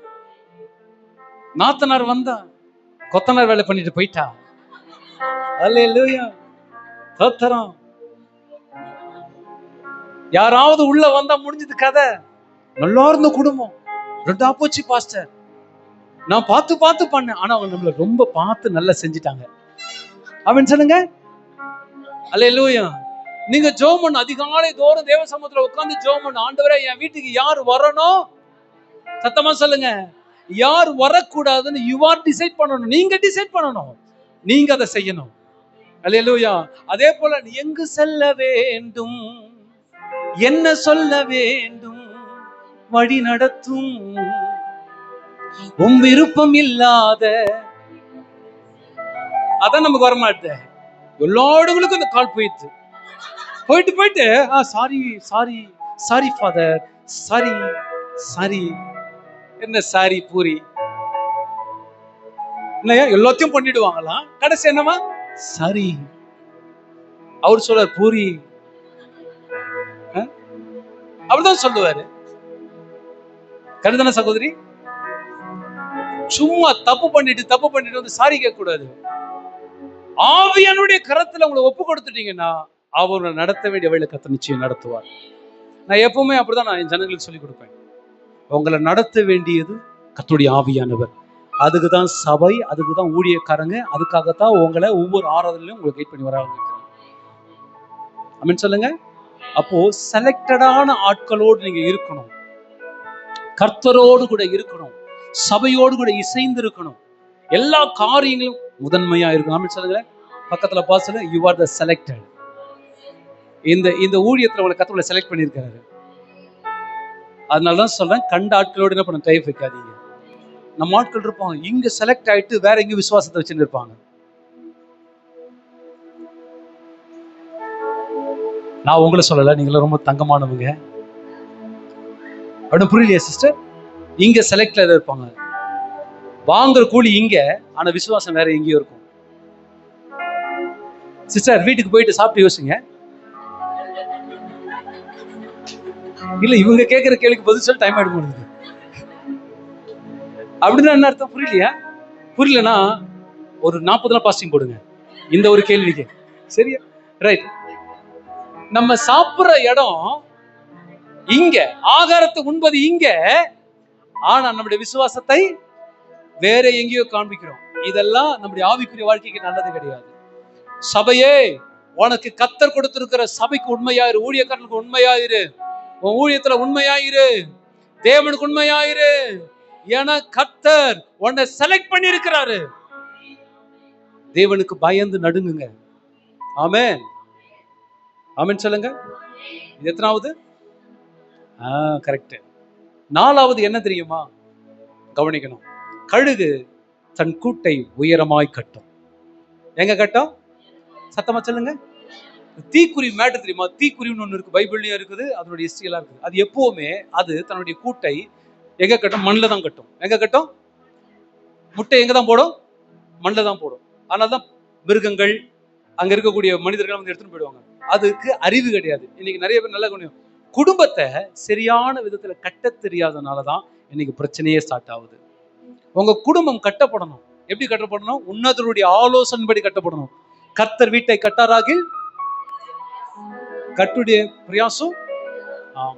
நாத்தனார் வந்தா கொத்தனார் வேலை பண்ணிட்டு போயிட்டா. அல்லேலூயா, ஸ்தோத்திரம். யாராவது உள்ள வந்தா முடிஞ்சது கதை. நல்லா இருந்த குடும்பம் ரெண்டா போச்சு பாஸ்டர். நான் பார்த்து பண்ணேன், ஆனா அவங்க நம்மள ரொம்ப பார்த்து நல்லா செஞ்சிட்டாங்க. ஆமீன் சொல்லுங்க. அல்லேலூயா. நீங்க ஜெபம் பண்ண, அதிகாலை தோறும் தேவ சமூகத்துல உட்கார்ந்து ஜெபம் பண்ண, ஆண்டவரே என் வீட்டுக்கு யார் வரணும், சத்தமா சொல்லுங்க, யார் வரக்கூடாதுன்னு யூ ஆர் டிசைட் பண்ணணும். நீங்க டிசைட் பண்ணணும், நீங்க அதை செய்யணும். அல்லேலூயா. அதே போல நீ எங்கு செல்ல வேண்டும், என்ன சொல்ல வேண்டும், வழி நடத்தும் உன் விருப்பம் இல்லாத அதான் நமக்கு வரமாட்டே. எல்லாடுகளுக்கும் இந்த கால் போயிட்டு sorry sorry sorry father, sorry sorry. என்ன சாரி பூரி இல்லையா, எல்லாத்தையும் பண்ணிடுவாங்களாம். கடைசி என்னமா சாரி. அவர் சொல்றார் பூரி, அப்படிதான் சொல்லுவாரு. கருதான சகோதரி, சும்மா தப்பு பண்ணிட்டு வந்து சாரி கேட்க கூடாது. ஆவியானுடைய கரத்துல உங்களை ஒப்பு கொடுத்துட்டீங்கன்னா அவரை நடத்த வேண்டிய வழியில கர்த்தர் நிச்சயம் நடத்துவார். நான் எப்பவுமே அப்படிதான் நான் என் ஜனங்களுக்கு சொல்லி கொடுப்பேன். உங்களை நடத்த வேண்டியது கர்த்தருடைய ஆவியானவர். அதுக்குதான் சபை, அதுக்குதான் ஊழியக்காரங்க, அதுக்காகத்தான் உங்களை ஒவ்வொரு ஆராதனையிலும் உங்களை கைட் பண்ணி வராங்க. ஆமென் சொல்லுங்க. அப்போ செலக்டடான ஆட்களோடு நீங்க இருக்கணும், கர்த்தரோடு கூட இருக்கணும், சபையோடு கூட இசைந்து இருக்கணும், எல்லா காரியங்களும் முதன்மையா இருக்கணும். ஆமென் சொல்லுங்க. பக்கத்துல பாசல, யூ ஆர் த செலக்டட். இந்த ஊழியத்துல உங்களை கர்த்தர் செலக்ட் பண்ணியிருக்காரு. அதனாலதான் சொல்றேன், கண்ட ஆட்களோடு என்ன பண்ண டைப் வைக்காதீங்க. நம்ம ஆட்கள் இருப்பாங்க இங்க செலக்ட் ஆயிட்டு வேற எங்கேயும் விசுவாசத்தை வச்சுன்னு இருப்பாங்க. நான் உங்களை சொல்லல, நீங்களும் ரொம்ப தங்கமானவங்க அப்படின்னு புரியலையா சிஸ்டர்? இங்க செலக்ட்ல இருப்பாங்க, வாங்குற கூலி இங்க, ஆனா விசுவாசம் வேற எங்கேயும் இருக்கும். சிஸ்டர் வீட்டுக்கு போயிட்டு சாப்பிட்டு யோசிங்க. இல்ல இவங்க கேட்கிற கேள்விக்கு பதில் சொல்ல டைம் ஆயிடும் போகுது. அப்படின்னா என்ன அர்த்தம்? புரியலையா? புரியலன்னா ஒரு 40 நாள் பாஸ்டிங் போடுங்க இந்த ஒரு கேள்விக்கு. சரியா? ரைட். நம்ம சாப்பிடுற இடம் இங்க, ஆகாரத்தை உண்பது இங்க, ஆனா நம்முடைய விசுவாசத்தை வேற எங்கேயோ காண்பிக்கிறோம். இதெல்லாம் நம்முடைய ஆவிக்குரிய வாழ்க்கைக்கு நல்லது கிடையாது. சபையே, உனக்கு கர்த்தர் கொடுத்திருக்கிற சபைக்கு உண்மையாயிரு, ஊழியக்காரனுக்கு உண்மையாயிரு, உன் ஊழியத்துல உண்மையாயிரு, தேவனுக்கு உண்மையாயிரு. ஏன்னா கர்த்தர் உன்னை செலக்ட் பண்ணி இருக்கிறாரு. தேவனுக்கு பயந்து நடுங்குங்க. ஆமென், ஆமென் சொல்லுங்க. இது எத்தனாவது? கரெக்ட். 4வது என்ன தெரியுமா? கவனிக்கணும். கழுகு தன் கூட்டை உயரமாய் கட்டும். எங்க கட்டும்? சத்தமா சொல்லுங்க. தீக்குருவி மேட்டு தெரியுமா? தீக்குருவின்னு ஒண்ணு இருக்கு, பைபிள்லயும் இருக்குது, அதனுடைய ஹிஸ்டரியெல்லாம் இருக்குது. அது எப்பவுமே அது தன்னுடைய கூட்டை எங்க கட்டும்? மண்ணில் தான் கட்டும். எங்க கட்டும்? முட்டை எங்க தான் போடும்? மண்ணில் தான் போடும். அதனால்தான் மிருகங்கள், அங்க இருக்கக்கூடிய மனிதர்கள் வந்து எடுத்துட்டு போயிடுவாங்க. அதுக்கு அறிவு கிடையாது. இன்னைக்கு நிறைய பேர் நல்ல குடும்பத்தை சரியான விதத்துல கட்ட தெரியாதனாலதான் இன்னைக்கு பிரச்சனையே ஸ்டார்ட் ஆகுது. உங்க குடும்பம் கட்டப்படணும். எப்படி கட்டப்படணும்? உன்னதருடைய ஆலோசனைப்படி கட்டப்படணும். கர்த்தர் வீட்டை கட்டாராகில் கட்டுடைய பிரயாசம். ஆமா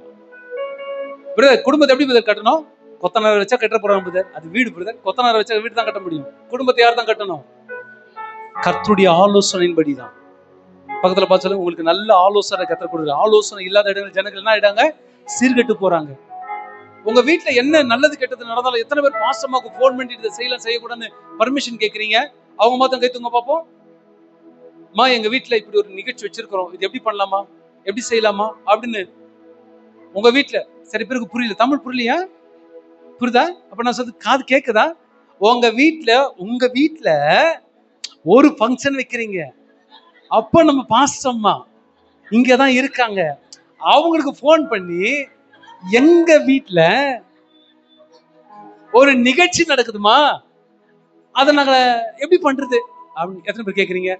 பிரதர், குடும்பத்தை எப்படி பிரதர் கட்டணும்? கொத்தனார் வச்சா கட்ட போறாங்க பிரதர், அது வீடு பிரதர். கொத்தனார் வச்சா வீடு தான் கட்ட முடியும். குடும்பத்தை யார் தான் கட்டணும்? கர்த்தருடைய ஆலோசனையின்படி தான். பக்கத்துல பார்த்து சொல்லுங்க, உங்களுக்கு நல்ல ஆலோசனை கர்த்தர் கொடுக்குற. ஆலோசனை இல்லாத இடங்கள் ஜனங்கள் என்ன ஆயிடாங்க? சீர்கெட்டு போறாங்க. உங்க வீட்டுல என்ன நல்லது கெட்டது நடந்தாலும் எத்தனை பேர் பாசமாக்கு போன் பண்ணி இதை செய்யலாம் செய்யக்கூடாதுன்னு பர்மிஷன் கேட்கறீங்க? அவங்க மாத்தம் கைத்துங்க பாப்போம். மா, எங்க வீட்டுல இப்படி ஒரு நிகழ்ச்சி வச்சிருக்கிறோம், இது எப்படி பண்ணலாமா, எப்படி செய்யலாமா அப்படின்னு. உங்க வீட்டுல சரி பேருக்கு புரியல, தமிழ் புரியலையா? புரியுதா? அப்ப நான் சொல்றது காது கேக்குதா? உங்க வீட்டுல ஒரு ஃபங்க்ஷன் வைக்கிறீங்க, அப்ப நம்ம பாஸ்டம்மா இங்கதான் இருக்காங்க, அவங்களுக்கு போன் பண்ணி எங்க வீட்டுல ஒரு நிகழ்ச்சி நடக்குதுமா, அதை நாங்க எப்படி பண்றது அப்படின்னு எத்தனை பேர் கேக்குறீங்க?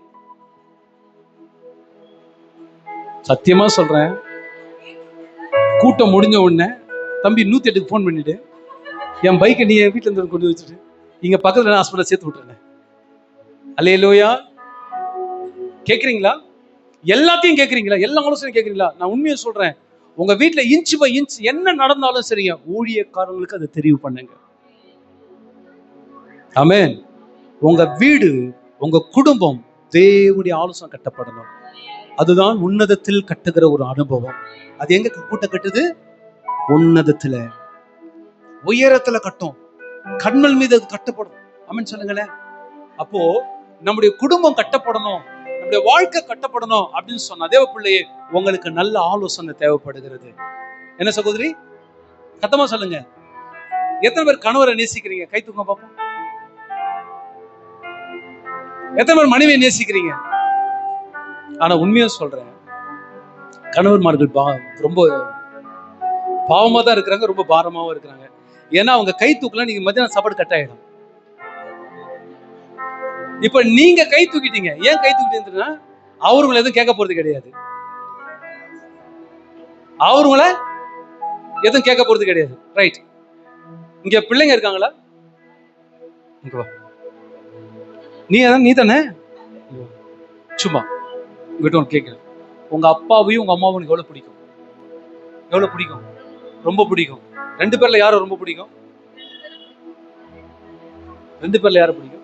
சத்தியமா சொல்றேன், கூட்டம் முடிஞ்ச உடனே தம்பி 108க்கு போன் பண்ணிட்டு, என் பைக்கை நீ வீட்டுல இருந்து கொண்டு வச்சுட்டு இங்க பக்கத்துல ஹாஸ்பிட்டல் சேர்த்து விட்டுறேன். அல்லேலூயா. கேக்குறீங்களா? எல்லாத்தையும் கேக்குறீங்களா? எல்லா ஆலோசனையும் கேக்குறீங்களா? நான் உண்மையை சொல்றேன், உங்க வீட்டுல இன்ச் பை இன்ச் என்ன நடந்தாலும் சரிங்க, ஊழியக்காரங்களுக்கு அதை தெரிவு பண்ணுங்க. ஆமென். உங்க வீடு, உங்க குடும்பம் தேவனுடைய ஆலோசனை கட்டப்படணும். அதுதான் உன்னதத்தில் கட்டுகிற ஒரு அனுபவம். அது எங்க கூட்ட கட்டுது? உன்னதத்துல, உயரத்துல கட்டும். கண்மல் மீது அது கட்டப்படும். ஆமென் சொல்லுங்களேன். அப்போ நம்முடைய குடும்பம் கட்டப்படணும், நம்முடைய வாழ்க்கை கட்டப்படணும் அப்படின்னு சொன்ன தேவ பிள்ளையே, உங்களுக்கு நல்ல ஆலோசனை தேவைப்படுகிறது. என்ன சகோதரி, சத்தமா சொல்லுங்க. எத்தனை பேர் கணவரை நேசிக்கிறீங்க? கை தூங்க பாப்போம். எத்தனை பேர் மனைவியை நேசிக்கிறீங்க? ஆனா உண்மையா சொல்றேன், கணவன்மார்கள் ரொம்ப பாவமா தான் இருக்கிறாங்க, ரொம்ப பாரமாவும் இருக்கிறாங்க. ஏன்னா அவங்க கை தூக்கல, நீங்க மத்தியானம் சாப்பாடு கட் ஆயிடும். இப்ப நீங்க கை தூக்கிட்டீங்க. ஏன் கை தூக்கிட்டீங்கன்னா, அவருங்களை எதுவும் கேட்க போறது கிடையாது. அவருங்களை எதுவும் கேட்க போறது கிடையாது. ரைட். இங்க பிள்ளைங்க இருக்காங்களா? நீ தானே சும்மா உங்ககிட்ட கேட்கிறேன். உங்க அப்பாவையும் உங்க அம்மாவும் எவ்வளவு பிடிக்கும்? எவ்வளவு பிடிக்கும்? ரொம்ப பிடிக்கும். 2 பேர்ல யாரும் ரொம்ப பிடிக்கும்? 2 பேர்ல யாரும் பிடிக்கும்?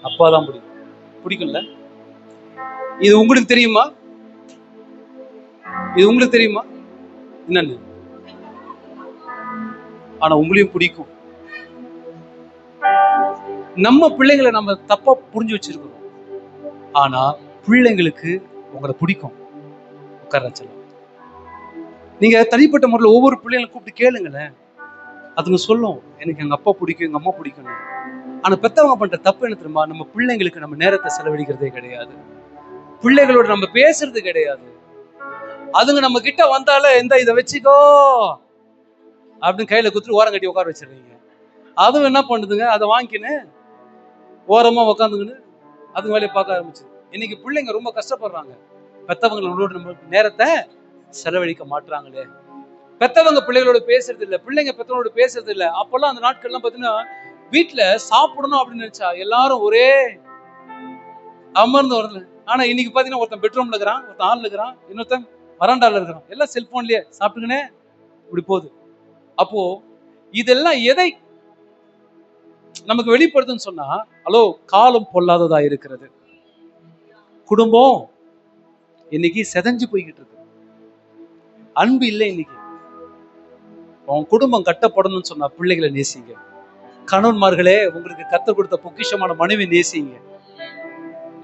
அப்பா தான் பிடிக்கும். பிடிக்கும்ல? இது உங்களுக்கு தெரியுமா? இது உங்களுக்கு தெரியுமா என்னன்னு? ஆனா உங்களையும் பிடிக்கும். நம்ம பிள்ளைங்களை நம்ம தப்பா புரிஞ்சு வச்சிருக்கிறோம். ஆனா பிள்ளைங்களுக்கு உங்களை பிடிக்கும். உட்கார சொல்ல, நீங்க தனிப்பட்ட முறையில் ஒவ்வொரு பிள்ளைங்களும் கூப்பிட்டு கேளுங்களேன், அதுங்க சொல்லும், எனக்கு எங்க அப்பா பிடிக்கும், எங்க அம்மா பிடிக்கும். ஆனா பெத்தவங்க பண்ற தப்பு என்ன தெரியுமா? நம்ம பிள்ளைங்களுக்கு நம்ம நேரத்தை செலவழிக்கிறதே கிடையாது, பிள்ளைகளோட நம்ம பேசுறது கிடையாது. அதுங்க நம்ம கிட்ட வந்தாலே இதை வச்சுக்கோ அப்படின்னு கையில குத்துட்டு ஓரம் கட்டி உட்கார வச்சிருக்கீங்க. அதுவும் என்ன பண்ணுதுங்க, அதை வாங்கிக்கின்னு ஓரமா உக்காந்துக்கின்னு அதுங்க வேலையை பார்க்க ஆரம்பிச்சு. இன்னைக்கு பிள்ளைங்க ரொம்ப கஷ்டப்படுறாங்க. பெத்தவங்களோட நம்ம நேரத்தை செலவழிக்க மாட்டாங்களே. பெத்தவங்க பிள்ளைகளோட பேசுறது இல்லை, பிள்ளைங்க பெத்தவங்களோட பேசுறது இல்லை. அப்பெல்லாம் அந்த நாட்கள்லாம் பாத்தீங்கன்னா, வீட்டுல சாப்பிடணும் அப்படின்னு நினைச்சா எல்லாரும் ஒரே அமர்ந்து வரல. ஆனா இன்னைக்கு பாத்தீங்கன்னா, ஒருத்தன் பெட்ரூம்ல இருக்கிறான், ஒருத்தன் ஹால்ல இருக்கிறான், இன்னொருத்தன் வராண்டால இருக்கிறான், எல்லாம் செல்போன்லயே சாப்பிட்டுக்கினே இப்படி போகுது. அப்போ இதெல்லாம் எதை நமக்கு வெளிப்படுத்துன்னு சொன்னா, ஹலோ, காலம் பொல்லாததா இருக்கிறது. குடும்பம் இன்னைக்கு செதஞ்சு போய்கிட்டு இருக்கு. அன்பு இல்லை இன்னைக்கு. உன் குடும்பம் கட்டப்படணும்னு சொன்னா பிள்ளைகளை நேசிங்க. கணவன்மார்களே, உங்களுக்கு கர்த்தர் கொடுத்த பொக்கிஷமான மனைவி நேசிங்க.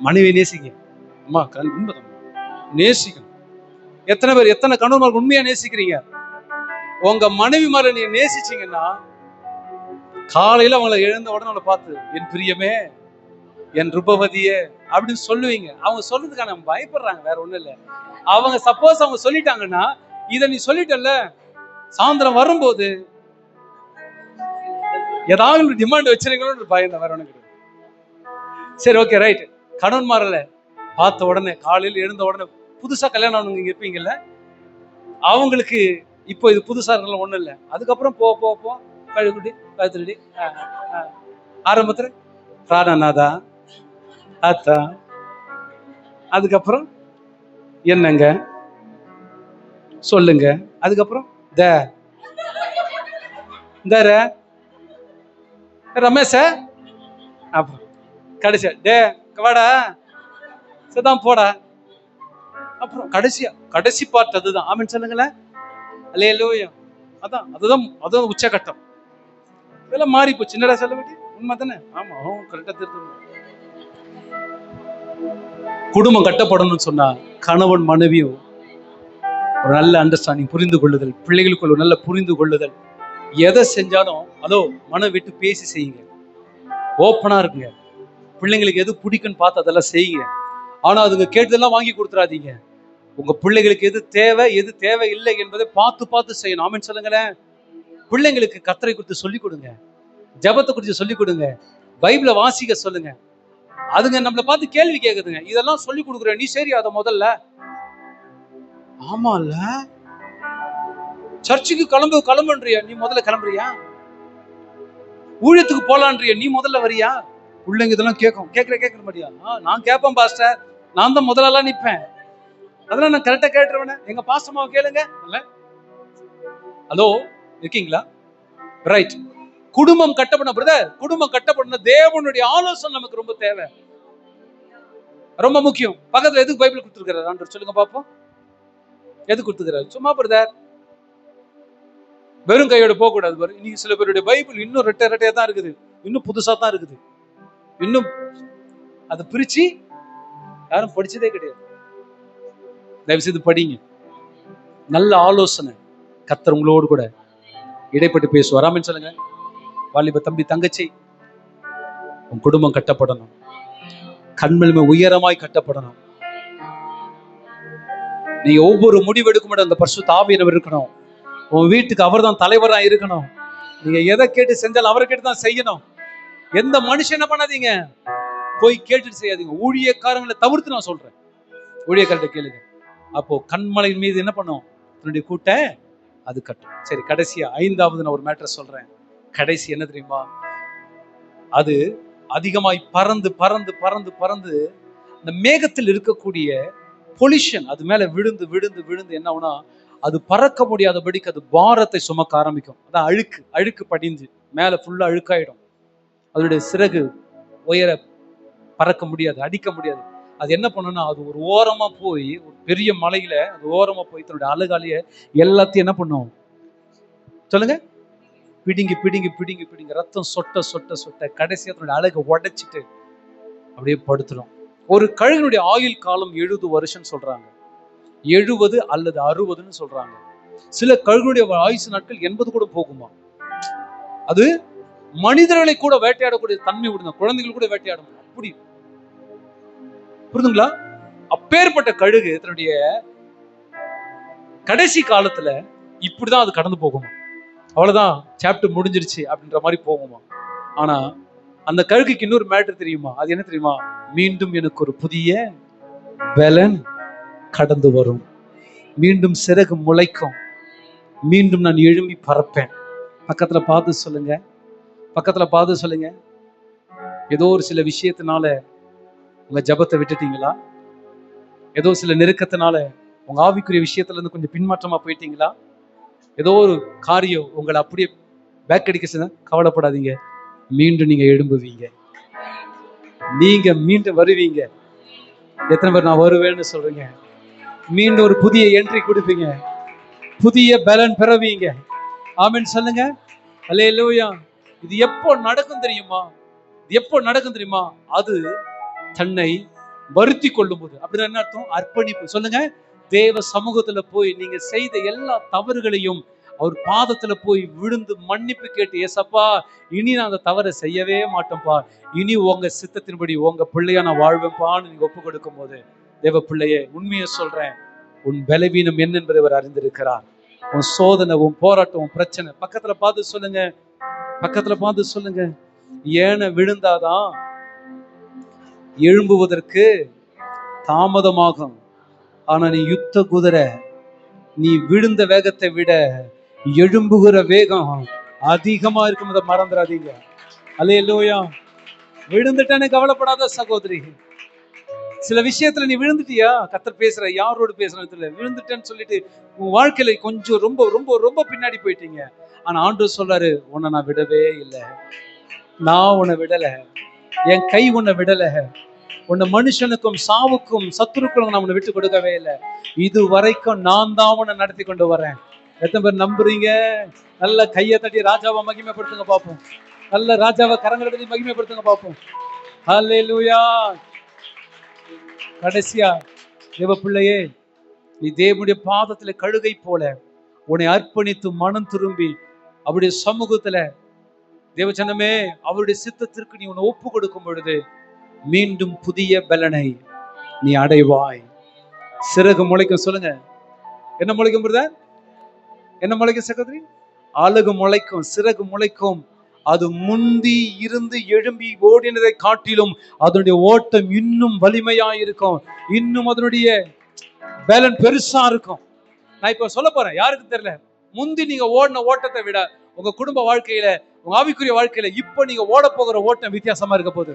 மனைவி நேசிங்க. அம்மா உண்மைதான், நேசிக்கணும். எத்தனை கணவன்மார்கள் உண்மையா நேசிக்கிறீங்க? உங்க மனைவி மாதிரி நீங்க நேசிச்சீங்கன்னா, காலையில அவங்களை எழுந்த உடனே அவளை பார்த்து, என் பிரியமே, என் ரூபவதியே அப்படின்னு சொல்லுவீங்க. அவங்க சொல்றதுக்கான பயப்படுறாங்க, வேற ஒண்ணும் இல்லை. அவங்க சப்போஸ் அவங்க சொல்லிட்டாங்கன்னா, இதை நீ சொல்லிட்டல்ல, சாயந்தரம் வரும்போது ஏதாவது டிமாண்ட் வச்சிருக்கீங்களோ பயம் தான், வேற ஒண்ணு கிடையாது. சரி, ஓகே, ரைட். கணவன்மாரல பார்த்த உடனே, காலையில் எழுந்த உடனே, புதுசா கல்யாணம் ஆனவங்க இங்க இருப்பீங்கல்ல, அவங்களுக்கு இப்போ இது புதுசா இருக்கலாம் ஒண்ணும் இல்லை. அதுக்கப்புறம் போ கழுகுடி கழுத்துடி ஆரம்பத்துல பிராணநாதா, அத்தா, அதுக்கப்புறம் என்னங்க சொல்லுங்க, அதுக்கப்புறம் தர ரமேஷ, அப்புறம் கடைசியா வாடா சதான் போடா. அப்புறம் கடைசி பார்ட் அதுதான். ஆமென் சொல்லுங்களேன். அல்லேலூயா. அதுதான் உச்சகட்டம். இதெல்லாம் மாறி போச்சு. என்னடா சொல்ல வேண்டிய உண்மை தானே? ஆமா, கரெக்டா தெரிஞ்சு. குடும்பம் கட்டப்படணும்னு சொன்னா கணவன் மனைவியும் ஒரு நல்ல அண்டர்ஸ்டாண்டிங், புரிந்து கொள்ளுதல், பிள்ளைகளுக்குள்ள ஒரு நல்ல புரிந்து கொள்ளுதல். எதை செஞ்சாலும் மனம் விட்டு பேசி செய்யுங்க. ஓப்பனா இருக்குங்க. பிள்ளைங்களுக்கு எது பிடிக்குன்னு பார்த்து அதெல்லாம் செய்யுங்க. ஆனா அதுங்க கேட்டதெல்லாம் வாங்கி கொடுத்துறாதீங்க. உங்க பிள்ளைகளுக்கு எது தேவை இல்லை என்பதை பார்த்து செய்யணும். ஆமென் சொல்லுங்களேன். பிள்ளைங்களுக்கு கர்த்தரை குறித்து சொல்லிக் கொடுங்க, ஜெபத்தை குறித்து சொல்லிக் கொடுங்க, பைபிளை வாசிக்க சொல்லுங்க. அதுங்க நம்மளை பார்த்து கேள்வி கேக்குதுங்க. இதெல்லாம் சொல்லி கொடுக்குற நீ சரி அத முதல்ல. ஆமால, சர்ச்சுக்கு கிளம்புன்றியா நீ முதல்ல கிளம்புறியா? ஊழியத்துக்கு போலான்றியா நீ முதல்ல வரியா? பிள்ளைங்க இதெல்லாம் கேட்கிற மாட்டியா? நான் கேட்பேன் பாஸ்டர், நான் தான் முதலெல்லாம் நிற்பேன். அதெல்லாம் நான் கரெக்டா கேட்டுருவேன். எங்க பாஸ்டர்மாவை கேளுங்க. ஹலோ, இருக்கீங்களா? ரைட். குடும்பம் கட்டப்படணும் பிரதர். குடும்பம் கட்டப்படணும். தேவனுடைய ஆலோசனை நமக்கு ரொம்ப தேவை, ரொம்ப முக்கியம். பக்கத்துல எதுக்கு பைபிள் கொடுத்துருக்கிறார் ஆண்டவர் சொல்லுங்க பாப்போம். எது கொடுத்துக்கிறாரு? சும்மா பிரதர் வெறும் கையோட போக கூடாது பாரு. இன்னைக்கு சில பேருடைய பைபிள் இன்னும் ரெட்டையா தான் இருக்குது, இன்னும் புதுசா தான் இருக்குது, இன்னும் அதை பிரிச்சு யாரும் படிச்சதே கிடையாது. தயவு செய்து படிங்க. நல்ல ஆலோசனை கர்த்தர் உங்களோடு கூட இடைப்பட்டு பேசுவார். ஆமென் சொல்லுங்க. வாலிப தம்பி தங்கச்சி, உன் குடும்பம் கட்டப்படணும், கண்மேலுமே உயரமாய் கட்டப்படணும். நீங்க ஒவ்வொரு முடிவெடுக்கும் அந்த பரிசுத்த ஆவியானவர் இருக்கணும். உன் வீட்டுக்கு அவர் தான் தலைவரா இருக்கணும். நீங்க எதை கேட்டு செஞ்சாலும் அவரை கேட்டு தான் செய்யணும். எந்த மனுஷன் என்ன பண்ணாதீங்க, போய் கேட்டுட்டு செய்யாதீங்க. ஊழியக்காரங்களை தவிர்த்து நான் சொல்றேன், ஊழியக்காரத்தை கேளுங்க. அப்போ கண்மலையின் மீது என்ன பண்ணும்? தன்னுடைய கூட்ட அது கட்டும். சரி, கடைசியா 5வது நான் ஒரு மேட்டர் சொல்றேன். கடைசி என்ன தெரியுமா? அது அதிகமாய் பறந்து பறந்து பறந்து பறந்து இந்த மேகத்தில் இருக்கக்கூடிய பொல்யூஷன் அது மேல விழுந்து விழுந்து விழுந்து என்ன ஆகுனா, அது பறக்க முடியாதபடிக்கு அது பாரத்தை சுமக்க ஆரம்பிக்கும். அதான் அழுக்கு படிஞ்சு மேல ஃபுல்லா அழுக்காயிடும். அதனுடைய சிறகு உயர பறக்க முடியாது, அடிக்க முடியாது. அது என்ன பண்ணுன்னா, அது ஒரு ஓரமா போய் ஒரு பெரிய மலையில அது ஓரமா போய் தன்னுடைய அழகாலேயே எல்லாத்தையும் என்ன பண்ணும் சொல்லுங்க? பிடிங்கி பிடிங்கி பிடிங்கி பிடிங்கி ரத்தம் சொட்ட சொட்ட சொட்ட கடைசியா தன்னுடைய அழகை உடைச்சிட்டு அப்படியே படுத்துடும். ஒரு கழுகுனுடைய ஆயுள் காலம் 70 வருஷம் சொல்றாங்க, 70 அல்லது 60ன்னு சொல்றாங்க. சில கழுகுனுடைய ஆயுசு நாட்கள் 80 கூட போகுமா. அது மனிதர்களை கூட வேட்டையாடக்கூடிய தன்மை உடைய குழந்தைகள் கூட வேட்டையாடும். அப்படி புரிதுங்களா? அப்பேற்பட்ட கழுகு தன்னுடைய கடைசி காலத்துல இப்படிதான் அது கடந்து போகுமா. அவ்வளவுதான், சாப்டர் முடிஞ்சிருச்சு அப்படின்ற மாதிரி போகுமா. ஆனா அந்த கழுகுக்கு இன்னொரு மேட்டர் தெரியுமா? அது என்ன தெரியுமா? மீண்டும் எனக்கு ஒரு புதிய பலன் கடந்து வரும், மீண்டும் சிறகு முளைக்கும், மீண்டும் நான் எழும்பி பறப்பேன். பக்கத்துல பார்த்து சொல்லுங்க, பக்கத்துல பார்த்து சொல்லுங்க. ஏதோ ஒரு சில விஷயத்தினால உங்க ஜபத்தை விட்டுட்டீங்களா? ஏதோ சில நெருக்கத்தினால உங்க ஆவிக்குரிய விஷயத்துல இருந்து கொஞ்சம் பின்மாற்றமா போயிட்டீங்களா? ஏதோ ஒரு காரியம் உங்களை அப்படியே பேக் அடிக்க, கவலைப்படாதீங்க. மீண்டும் நீங்க எழும்புவீங்க, நீங்க மீண்டும் வருவீங்க. எத்தனை பேர் நான் வருவேன்னு சொல்றீங்க? மீண்டும் ஒரு புதிய என்ட்ரி கொடுப்பீங்க, புதிய பலன் பெறுவீங்க. ஆமென் சொல்லுங்க. அல்லேலூயா. இது எப்போ நடக்கும் தெரியுமா? இது எப்போ நடக்கும் தெரியுமா? அது தன்னை வருத்தி கொள்ளும் போது. அப்படின்னா என்ன அர்த்தம்? அர்ப்பணிப்பு. சொல்லுங்க. தேவ சமூகத்துல போய் நீங்க செய்த எல்லா தவறுகளையும் அவர் பாதத்துல போய் விழுந்து மன்னிப்பு கேட்டு, ஏசப்பா இனி நான் அந்த தவறை செய்யவே மாட்டேன்ப்பா, இனி உங்க சித்தத்தின்படி உங்க பிள்ளையா நான் வாழ்வேன்ப்பான்னு நீங்க ஒப்பு கொடுக்கும் போது, தேவ பிள்ளையே உண்மையை சொல்றேன், உன் பலவீனம் என்ன என்பதை அவர் அறிந்திருக்கிறார். உன் சோதனை, உன் போராட்டம், உன் பிரச்சனை பக்கத்துல பார்த்து சொல்லுங்க, பக்கத்துல பார்த்து சொல்லுங்க. ஏன விழுந்தாதான் எழும்புவதற்கு தாமதமாகும். ஆனா நீ யுத்த குதிரை, நீ விழுந்த வேகத்தை விட எழும்புகிற வேகம் அதிகமா இருக்கும். அதை மறந்துடாதீங்க. அல்லேலூயா. விழுந்துட்டேன்னு கவலைப்படாத சகோதரி. சில விஷயத்துல நீ விழுந்துட்டியா, கர்த்தர் பேசுற, யாரோடு பேசுறதுல விழுந்துட்டேன்னு சொல்லிட்டு உன் வாழ்க்கையில கொஞ்சம் ரொம்ப ரொம்ப ரொம்ப பின்னாடி போயிட்டீங்க. ஆனா ஆண்டவர் சொல்றாரு, உன்னை நான் விடவே இல்லை, நான் உன்னை விடல, என் கை உன்னை விடல, உன்னை மனுஷனுக்கும் சாவுக்கும் சத்துருக்களும் நான் உன்னை விட்டு கொடுக்கவே இல்லை, இது வரைக்கும் நான் தான் உன்னை நடத்தி கொண்டு வரேன். எத்தனை பேர் நம்புறீங்க? நல்ல கையை தட்டி ராஜாவை மகிமைப்படுத்துங்க பார்ப்போம். நல்ல ராஜாவை கரங்களை தட்டி மகிமைப்படுத்துங்க பார்ப்போம். ஹல்லேலூயா. கடைசியா தேவ பிள்ளையே, நீ தேவனுடைய பாதத்துல கழுகை போல உன்னை அர்ப்பணித்து மனம் திரும்பி அவருடைய சமூகத்துல தேவச்சனமே அவருடைய சித்தத்திற்கு நீ உன்னை ஒப்பு கொடுக்கும் பொழுது மீண்டும் புதிய பலனை நீ அடைவாய். சிறகு முளைக்கும். சொல்லுங்க, என்ன முளைக்கும் பிரதர்? என்ன முளைக்கும் சகோதரி? அழகு முளைக்கும், சிறகு முளைக்கும். அது முந்தி இருந்து எழும்பி ஓடினதை காட்டிலும் அதனுடைய ஓட்டம் இன்னும் வலிமையா இருக்கும், இன்னும் அதனுடைய பேலன் பெருசா இருக்கும். நான் இப்ப சொல்ல போறேன், யாருக்கு தெரியல, முந்தி நீங்க ஓடின ஓட்டத்தை விட உங்க குடும்ப வாழ்க்கையில, உங்க ஆவிக்குரிய வாழ்க்கையில இப்ப நீங்க ஓட போகிற ஓட்டம் வித்தியாசமா இருக்க போகுது.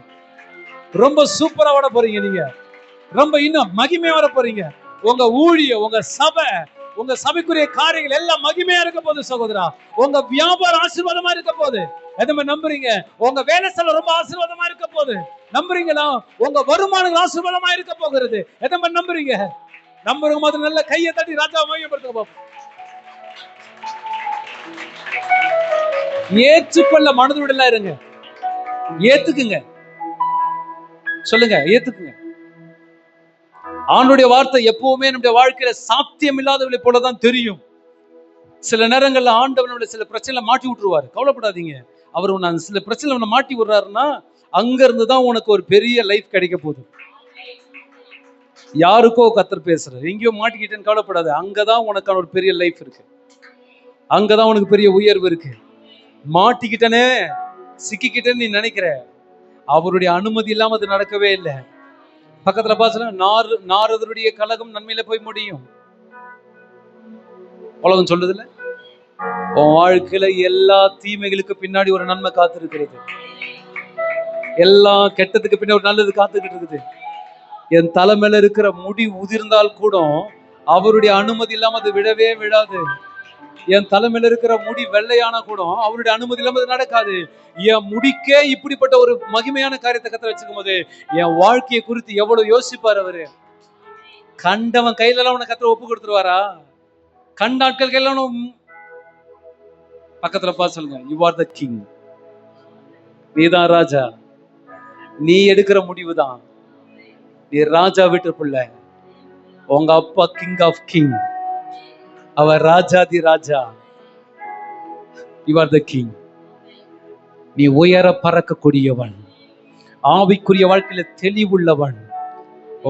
ரொம்ப சூப்பரா ஓட போறீங்க, நீங்க ரொம்ப இன்னும் மகிமையா வர போறீங்க. உங்க ஊழிய, உங்க சபை, உங்க சபைக்குரிய காரியங்கள் எல்லாம் மகிமையா இருக்க போகுது சகோதரா. உங்க வியாபாரம் ஆசீர்வாதமா இருக்க போகுது. எதுவுமே நம்புறீங்க? உங்க வேலை செல்ல ரொம்ப ஆசீர்வாதமா இருக்க போகுது. நம்புறீங்களா? உங்க வருமானங்கள் ஆசீர்வாதமா இருக்க போகிறது. எதுவுமே நம்புறீங்க? நம்புறவங்க மாதிரி நல்ல கையை தட்டி ராஜாவை மையப்படுத்த பார்ப்போம். ஏற்றுக்கொள்ள மனதுடலா இருங்க. ஏத்துக்குங்க. சொல்லுங்க, ஏத்துக்குங்க. ஆண்டுடைய வார்த்தை எப்பவுமே நம்முடைய வாழ்க்கையில சாத்தியம் இல்லாதவளை போலதான் தெரியும். சில நேரங்கள்ல ஆண்டவன் சில பிரச்சனை மாட்டி விட்டுருவாரு. கவலைப்படாதீங்க. அவர் உன்னை சில பிரச்சனை மாட்டி விடுறாருன்னா அங்க இருந்துதான் உனக்கு ஒரு பெரிய லைஃப் கிடைக்க போகுது. யாருக்கோ கர்த்தர் பேசுறாரு, எங்கேயோ மாட்டிக்கிட்டேன்னு கவலைப்படாது. அங்கதான் உனக்கான ஒரு பெரிய லைஃப் இருக்கு, அங்கதான் உனக்கு பெரிய உயர்வு இருக்கு. மாட்டிக்கிட்டனே, சிக்கிக்கிட்டேன்னு நீ நினைக்கிற, அவருடைய அனுமதி இல்லாம அது நடக்கவே இல்லை. பக்கத்துல பாசல நாரதருடைய கலகம் நன்மையில போய் முடியும். உலகம் சொல்லுது இல்ல, உன் வாழ்க்கையில எல்லா தீமைகளுக்கு பின்னாடி ஒரு நன்மை காத்திருக்கிறது, எல்லா கெட்டதுக்கு பின்னாடி ஒரு நல்லது காத்துக்கிட்டு இருக்குது. என் தலைமையில இருக்கிற முடி உதிர்ந்தால் கூட அவருடைய அனுமதி இல்லாம அது விடவே விடாது. என் தலைமையில இருக்கிற முடி வெள்ளையான கூட அவருடைய அனுமதி இல்லாம அது நடக்காது. என் முடிக்கே இப்படிப்பட்ட ஒரு மகிமையான காரியத்தை கத்த வச்சுக்கும் போது என் வாழ்க்கையை குறித்து எவ்வளவு யோசிப்பார் அவரு. கண்டவன் கையில எல்லாம் உனக்கு கத்த ஒப்பு கொடுத்துருவாரா? கண்ட ஆட்கள் கையில பக்கத்துல பார்த்து சொல்லுங்க, யூ ஆர் த கிங். நீதான் ராஜா. நீ எடுக்கிற முடிவு தான். நீ ராஜா வீட்டு பிள்ளை. உங்க அப்பா கிங் ஆஃப் கிங், அவர் ராஜாதி ராஜா. You are the king. நீ உயர பறக்கக்கூடியவன், ஆவிக்குரிய வாழ்க்கையில தெளிவுள்ளவன்,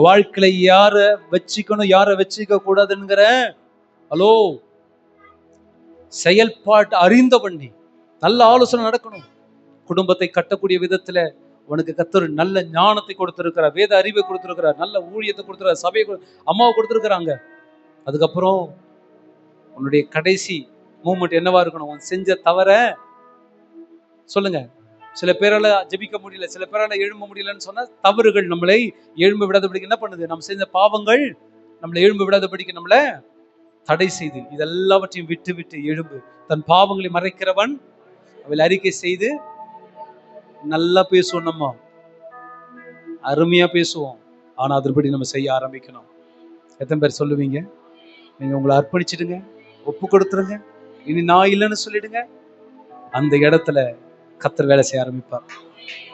வாழ்க்கையில யார வச்சுக்கணும் யார வச்சுக்க கூடாதுங்கிற ஹலோ செயல்பாட்டு அறிந்தவன். நீ நல்ல ஆலோசனை நடக்கணும். குடும்பத்தை கட்டக்கூடிய விதத்துல உனக்கு கர்த்தர் நல்ல ஞானத்தை கொடுத்திருக்கிறார், வேத அறிவை கொடுத்திருக்கிறார், நல்ல ஊழியத்தை கொடுத்திருக்கிறார், சபையை அம்மாவை கொடுத்திருக்கிறாங்க. அதுக்கப்புறம் உன்னுடைய கடைசி மூமெண்ட் என்னவா இருக்கணும்? உன் செஞ்ச தவற சொல்லுங்க. சில பேரால ஜெபிக்க முடியல, சில பேரால எழும்ப முடியலன்னு சொன்னா தவறுகள் நம்மளை எழும்ப விடாதபடிக்கு என்ன பண்ணுது? நம்ம செஞ்ச பாவங்கள் நம்மளை எழும்ப விடாதபடிக்கு நம்மளை தடை செய்து, இதெல்லாவற்றையும் விட்டு விட்டு எழும்பு. தன் பாவங்களை மறைக்கிறவன் அவள் அறிக்கை செய்து நல்லா பேசுவோம், நம்ம அருமையா பேசுவோம். ஆனா அதுபடி நம்ம செய்ய ஆரம்பிக்கணும். எத்தனை பேர் சொல்லுவீங்க? நீங்க உங்களை அர்ப்பணிச்சிடுங்க, ஒப்பு கொடுத்துருங்க, இனி நான் இல்லைன்னு சொல்லிடுங்க. அந்த இடத்துல கர்த்தர் வேலை செய்ய ஆரம்பிப்பார்.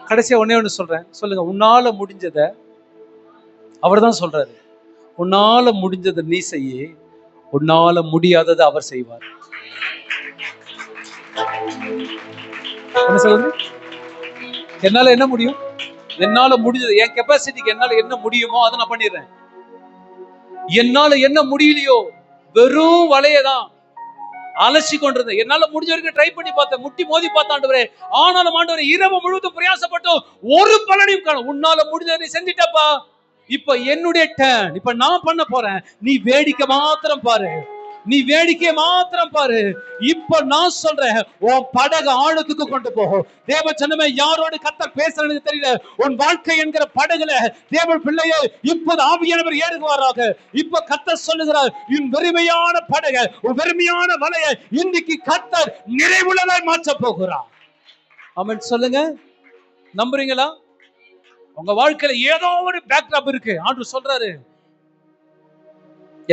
கடைசியா ஒன்னே ஒண்ணு சொல்றேன், சொல்லுங்க. உன்னால முடிஞ்சத அவர் தான் சொல்றாரு. உன்னால முடிஞ்சதை நீ செய்ய, உன்னால முடியாததை அவர் செய்வார். என்ன சொல்றது? என்னால என்ன முடியும்? என்னால முடிஞ்சது, என் கெப்பாசிட்டிக்கு என்னால என்ன முடியுமோ அதை நான் பண்ணிடுறேன். என்னால என்ன முடியலையோ வெறும் வலையதான் அலசி கொண்டிருந்தேன். என்னால முடிஞ்ச வரைக்கும் ட்ரை பண்ணி பார்த்தேன், முட்டி மோதி பார்த்தேன் ஆண்டவரே. ஆனாலும் ஆண்டவரே இரவு முழுவதும் பிரயாசப்பட்டோம், ஒரு பலனையும் காணோம். உன்னால முடிஞ்சதை நீ செஞ்சிட்டப்பா, இப்ப என்னுடைய டர்ன், இப்ப நான் பண்ண போறேன், நீ வேடிக்கை மாத்திரம் பாரு. நீ வேடிக்கை மாத்திரம் பாரு. இப்ப நான் சொல்றேன், உன் படகு ஆழத்துக்கு கொண்டு போகும். தேவ ஜனமே, யாரோடு கர்த்தர் பேசுறது தெரியல. உன் வாழ்க்கை என்கிற படகுல தேவ பிள்ளையே இப்போது ஆவியானவர் ஏறுவாராக. இப்ப கர்த்தர் சொல்லுகிறார், உன் வெறுமையான படகு, உன் வெறுமையான வலையை இன்னைக்கு கர்த்தர் நிறைவுள்ளதாய் மாற்ற போகிறார். ஆமென் சொல்லுங்க. நம்புறீங்களா? உங்க வாழ்க்கையில ஏதோ ஒரு பேக்ராப் இருக்கு. ஆண்டவர் சொல்றாரு,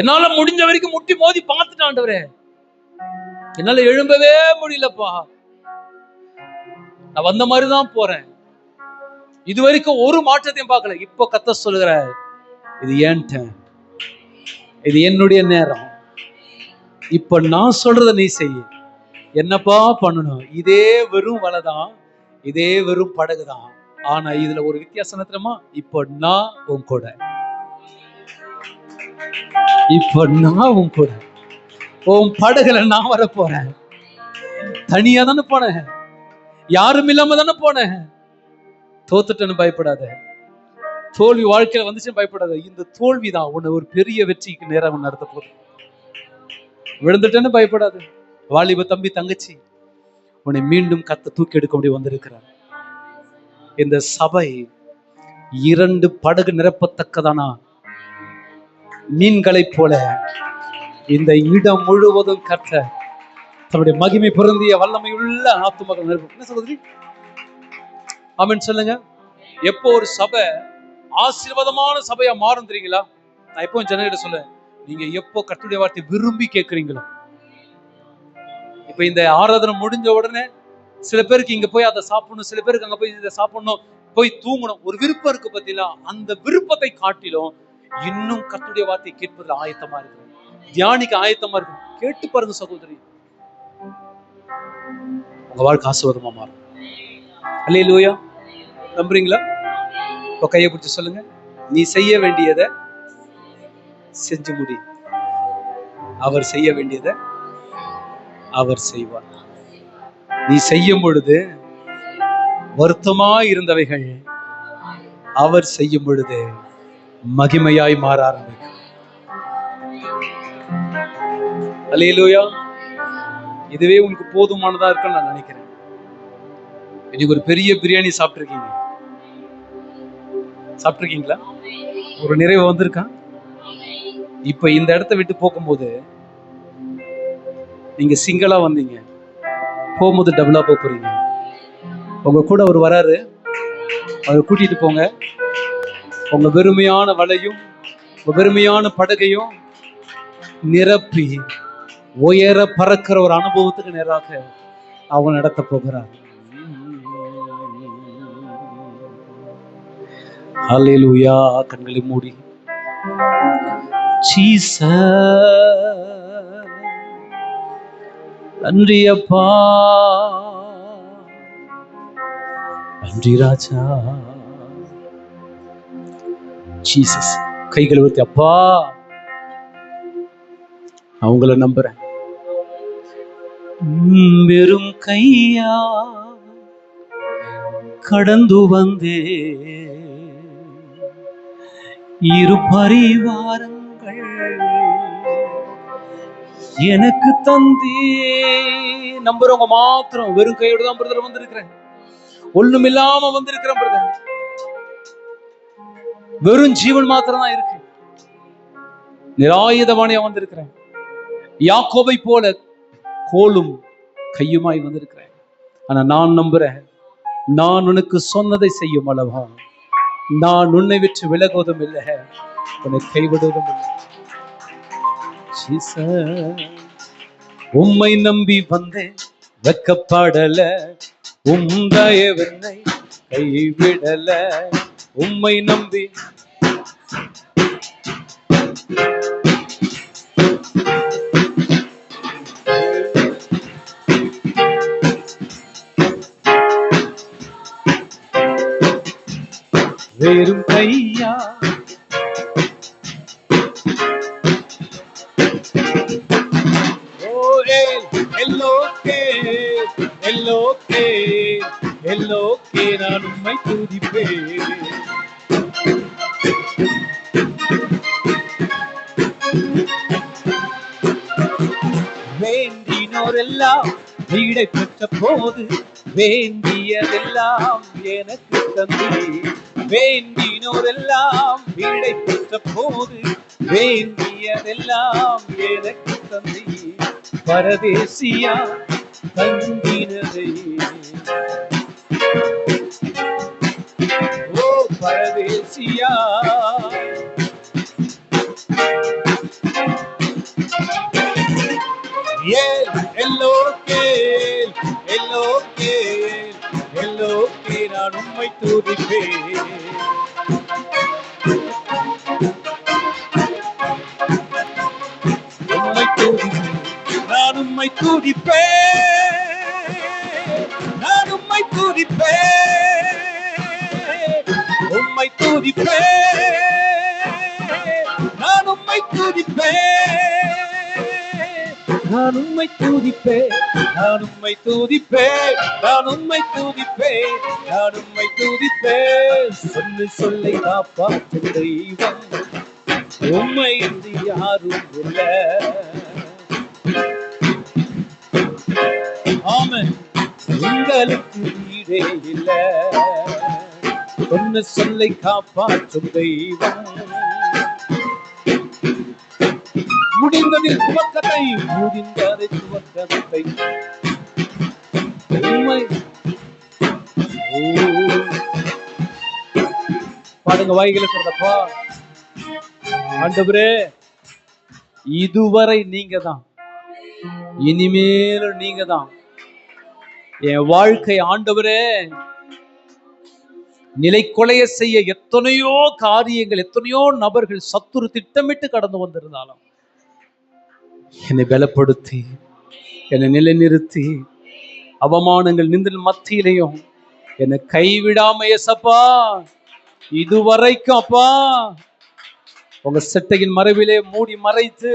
என்னால முடிஞ்ச வரைக்கும் முட்டி மோதி பார்த்துட்டேன் ஆண்டவரே, என்னால எழும்பவே முடியலப்பா, நான் வந்த மாதிரிதான் போறேன், இது வரைக்கும் ஒரு மாற்றத்தையும் பார்க்கல. இப்ப கர்த்தர் சொல்லுகிற, இது ஏன் டைம், இது என்னுடைய நேரம், இப்ப நான் சொல்றத நீ செய்ய. என்னப்பா பண்ணணும்? இதே வெறும் வலைதான், இதே வெறும் படகுதான். ஆனா இதுல ஒரு வித்தியாசம் தெரியுமா? இப்போ நான் உன் கூட, இப்போ நான் உன் கூட, உன் படகுல நான் வர போறேன். தனியா தானே போனேன், யாரும் இல்லாம தானே போனேன். தோத்துட்டேன்னு பயப்படாத, தோல்வி வாழ்க்கையில வந்துச்சுன்னு பயப்படாத. இந்த தோல்விதான் உன்னை ஒரு பெரிய வெற்றிக்கு நேரம் நடத்த போகுது. விழுந்துட்டேன்னு பயப்படாது. வாலிப தம்பி தங்கச்சி, உன்னை மீண்டும் கர்த்தர் தூக்கி எடுக்க முடிய வந்திருக்கிறார். இந்த சபை 2 படகு நிரப்பத்தக்கதான மீன்களை போல இந்த இடம் முழுவதும் கர்த்தர் தன்னுடைய மகிமை பொருந்திய வல்லமை உள்ள ஆத்துமக்கள் நிரப்பும். என்ன சொல்றது? ஆமென் சொல்லுங்க. எப்போ ஒரு சபை ஆசீர்வாதமான சபையா மாறும் தெரியுங்களா? நான் எப்போ ஜனங்கிட்ட சொல்லுவேன், நீங்க எப்போ கர்த்தருடைய வார்த்தை விரும்பி கேட்கிறீங்களோ. இப்ப இந்த ஆராதனை முடிஞ்ச உடனே சில பேருக்கு இங்க போய் அதை சாப்பிடணும், சில பேருக்கு அங்க போய் இதை சாப்பிடணும், போய் தூங்கணும், ஒரு விருப்பம் இருக்கு பார்த்தீங்களா? அந்த விருப்பத்தை காட்டிலும் இன்னும் கர்த்தருடைய வார்த்தை கேட்பதில் ஆயத்தமா இருக்கு, தியானிக்க ஆயத்தமா இருக்கு. கேட்டு பாருங்க சகோதரி, உங்க வாழ்க்கை ஆசீர்வாதமா மாறும். அல்லேலூயா. நம்புறீங்களா? இப்போ கையை பிடிச்சு சொல்லுங்க, நீ செய்ய வேண்டியதை செஞ்சு முடி, அவர் செய்ய வேண்டியதை அவர் செய்வார். நீ செய்யும் பொழுது வருத்தமா இருந்தவைகள் அவர் செய்யும் பொழுது மகிமையாய் மாற ஆரம்பிக்கும். அல்லேலூயா. இதுவே உங்களுக்கு போதுமானதா இருக்குன்னு நான் நினைக்கிறேன். இன்னைக்கு ஒரு பெரிய பிரியாணி சாப்பிட்டுருக்கீங்களா? ஒரு நிறைவு வந்திருக்கா? இப்ப இந்த இடத்தை விட்டு போகும்போது, நீங்க சிங்கிளா வந்தீங்க, போகும்போது டபுளா போறீங்க. உங்க கூட அவர் வராரு, அவர் கூட்டிட்டு போங்க. உங்க வெறுமையான வலையும் உங்க வெறுமையான படகையும் நிரப்பி உயர பறக்கிற ஒரு அனுபவத்துக்கு நேராக அவங்க நடத்த போகிறார். அல்லேலூயா. கண்களை மூடி, நன்றி அப்பா, நன்றி ராஜா. ஜீசஸ். கைகளை ஊத்தி, அப்பா அவங்கள நம்புறேன். வெறும் கையா கடந்து வந்தே, இரு பரிவாரங்கள் எனக்கு தந்தே. நம்புறவங்க மாத்திரம் வெறும் கையோட தான் பிரதர் வந்திருக்கிறேன், ஒண்ணும் இல்லாம வந்திருக்கிறேன் பிரதர், வெறும் ஜீவன் மாத்திரம் தான் இருக்கு, நிராயுதமானியா வந்திருக்கிறேன், யாக்கோபை போல கோலும் கையுமாய் வந்திருக்கிறேன். ஆனா நான் நம்புறேன், நான் உனக்கு சொன்னதை செய்யும் அளவா, நான் உன்னை விட்டு விலகுவதும் இல்லை, உன்னை கைவிடுவதும் இல்லை. உம்மை நம்பி வந்தேன், வெக்கப்படல, உம்தயவென்னை கைவிடல. உம்மை நம்பி வெறும் கையா நான் உம்மை துதிப்பேன். எல்லாம் வீடை பெற்ற போது வேண்டியதெல்லாம் எனக்கு தந்தீர். வேண்டினோரெல்லாம் வீடை பெற்ற போது வேண்டியதெல்லாம் எனக்கு தந்தீர். பரதேசியா தங்கினதை ஓ பரதேசியா நான் உம்மை துதிப்பேன். நான் உம்மை துதிப்பேன். நான் உம்மை துதிப்பேன். உம்மை துதிப்பேன். நான் உம்மை துதிப்பேன். நான் உம்மை துதிப்பேன். நான் உம்மை துதிப்பேன். நான் உம்மை துதிப்பேன். நான் உம்மை துதிப்பேன். சொல்லு சொல்லை காப்பாற்றும் தெய்வம் உம்மை என்று யாரும் இல்லை. ஆமென். உங்களுக்கு ஈடே இல்லை. சொன்ன சொல்லை காப்பாற்றும் தெய்வம் முடிந்ததில் துவக்கத்தை முடிந்ததை துவக்கத்தை உண்மை பாடுங்க வாய்களை கொடுத்தப்பா. ஆண்டவரே இதுவரை நீங்க தான், இனிமேலும் நீங்க தான் என் வாழ்க்கை. ஆண்டவரே நிலை கொலைய செய்ய எத்தனையோ காரியங்கள், எத்தனையோ நபர்கள் சத்துரு திட்டமிட்டு கடந்து வந்திருந்தாலும் என்னை பலப்படுத்தி என்னை நிலைநிறுத்தி அவமானங்கள் நிந்தின் மத்தியிலையும் என்னை கைவிடாம ஏசப்பா இதுவரைக்கும் அப்பா உங்க செட்டையின் மறைவிலே மூடி மறைத்து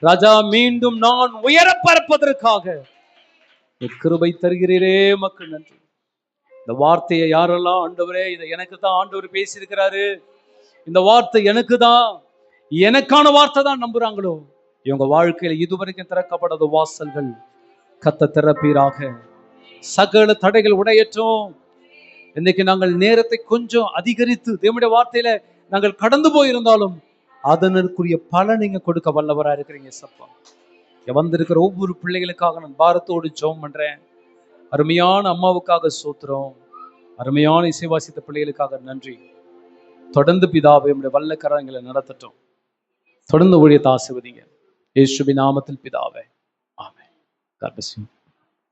ராஜா மீண்டும் நான் உயர பறப்பதற்காக கிருபை தருகிறீரே மக்கள் நன்றி. இந்த வார்த்தையை யாரெல்லாம் ஆண்டவரே இதை எனக்கு தான் ஆண்டவர் பேசியிருக்கிறாரு, இந்த வார்த்தை எனக்கு தான், எனக்கான வார்த்தை தான் நம்புறாங்களோ இவங்க வாழ்க்கையில இதுவரைக்கும் திறக்கப்படாத வாசல்கள் கத்த திறப்பீராக. சகல தடைகள் உடையற்றும். இன்னைக்கு நாங்கள் நேரத்தை கொஞ்சம் அதிகரித்து தேவனுடைய வார்த்தையில நாங்கள் கடந்து போயிருந்தாலும் அதனுக்குரிய பலன் நீங்க கொடுக்க வல்லவரா இருக்கிறீங்க சப்பா. வந்திருக்கிற ஒவ்வொரு பிள்ளைகளுக்காக நான் பாரத்தோடு ஜெபம் பண்றேன். அருமையான அம்மாவுக்காக சோத்திரம், அருமையான இசைவாசித்த பிள்ளைகளுக்காக நன்றி. தொடர்ந்து பிதாவை நம்முடைய வல்ல கரங்களை நடத்தட்டும். தொடர்ந்து ஊழியத்தை ஆசீர்வதிங்க. இயேசுவின் நாமத்தில் பிதாவே, ஆமென். God bless you.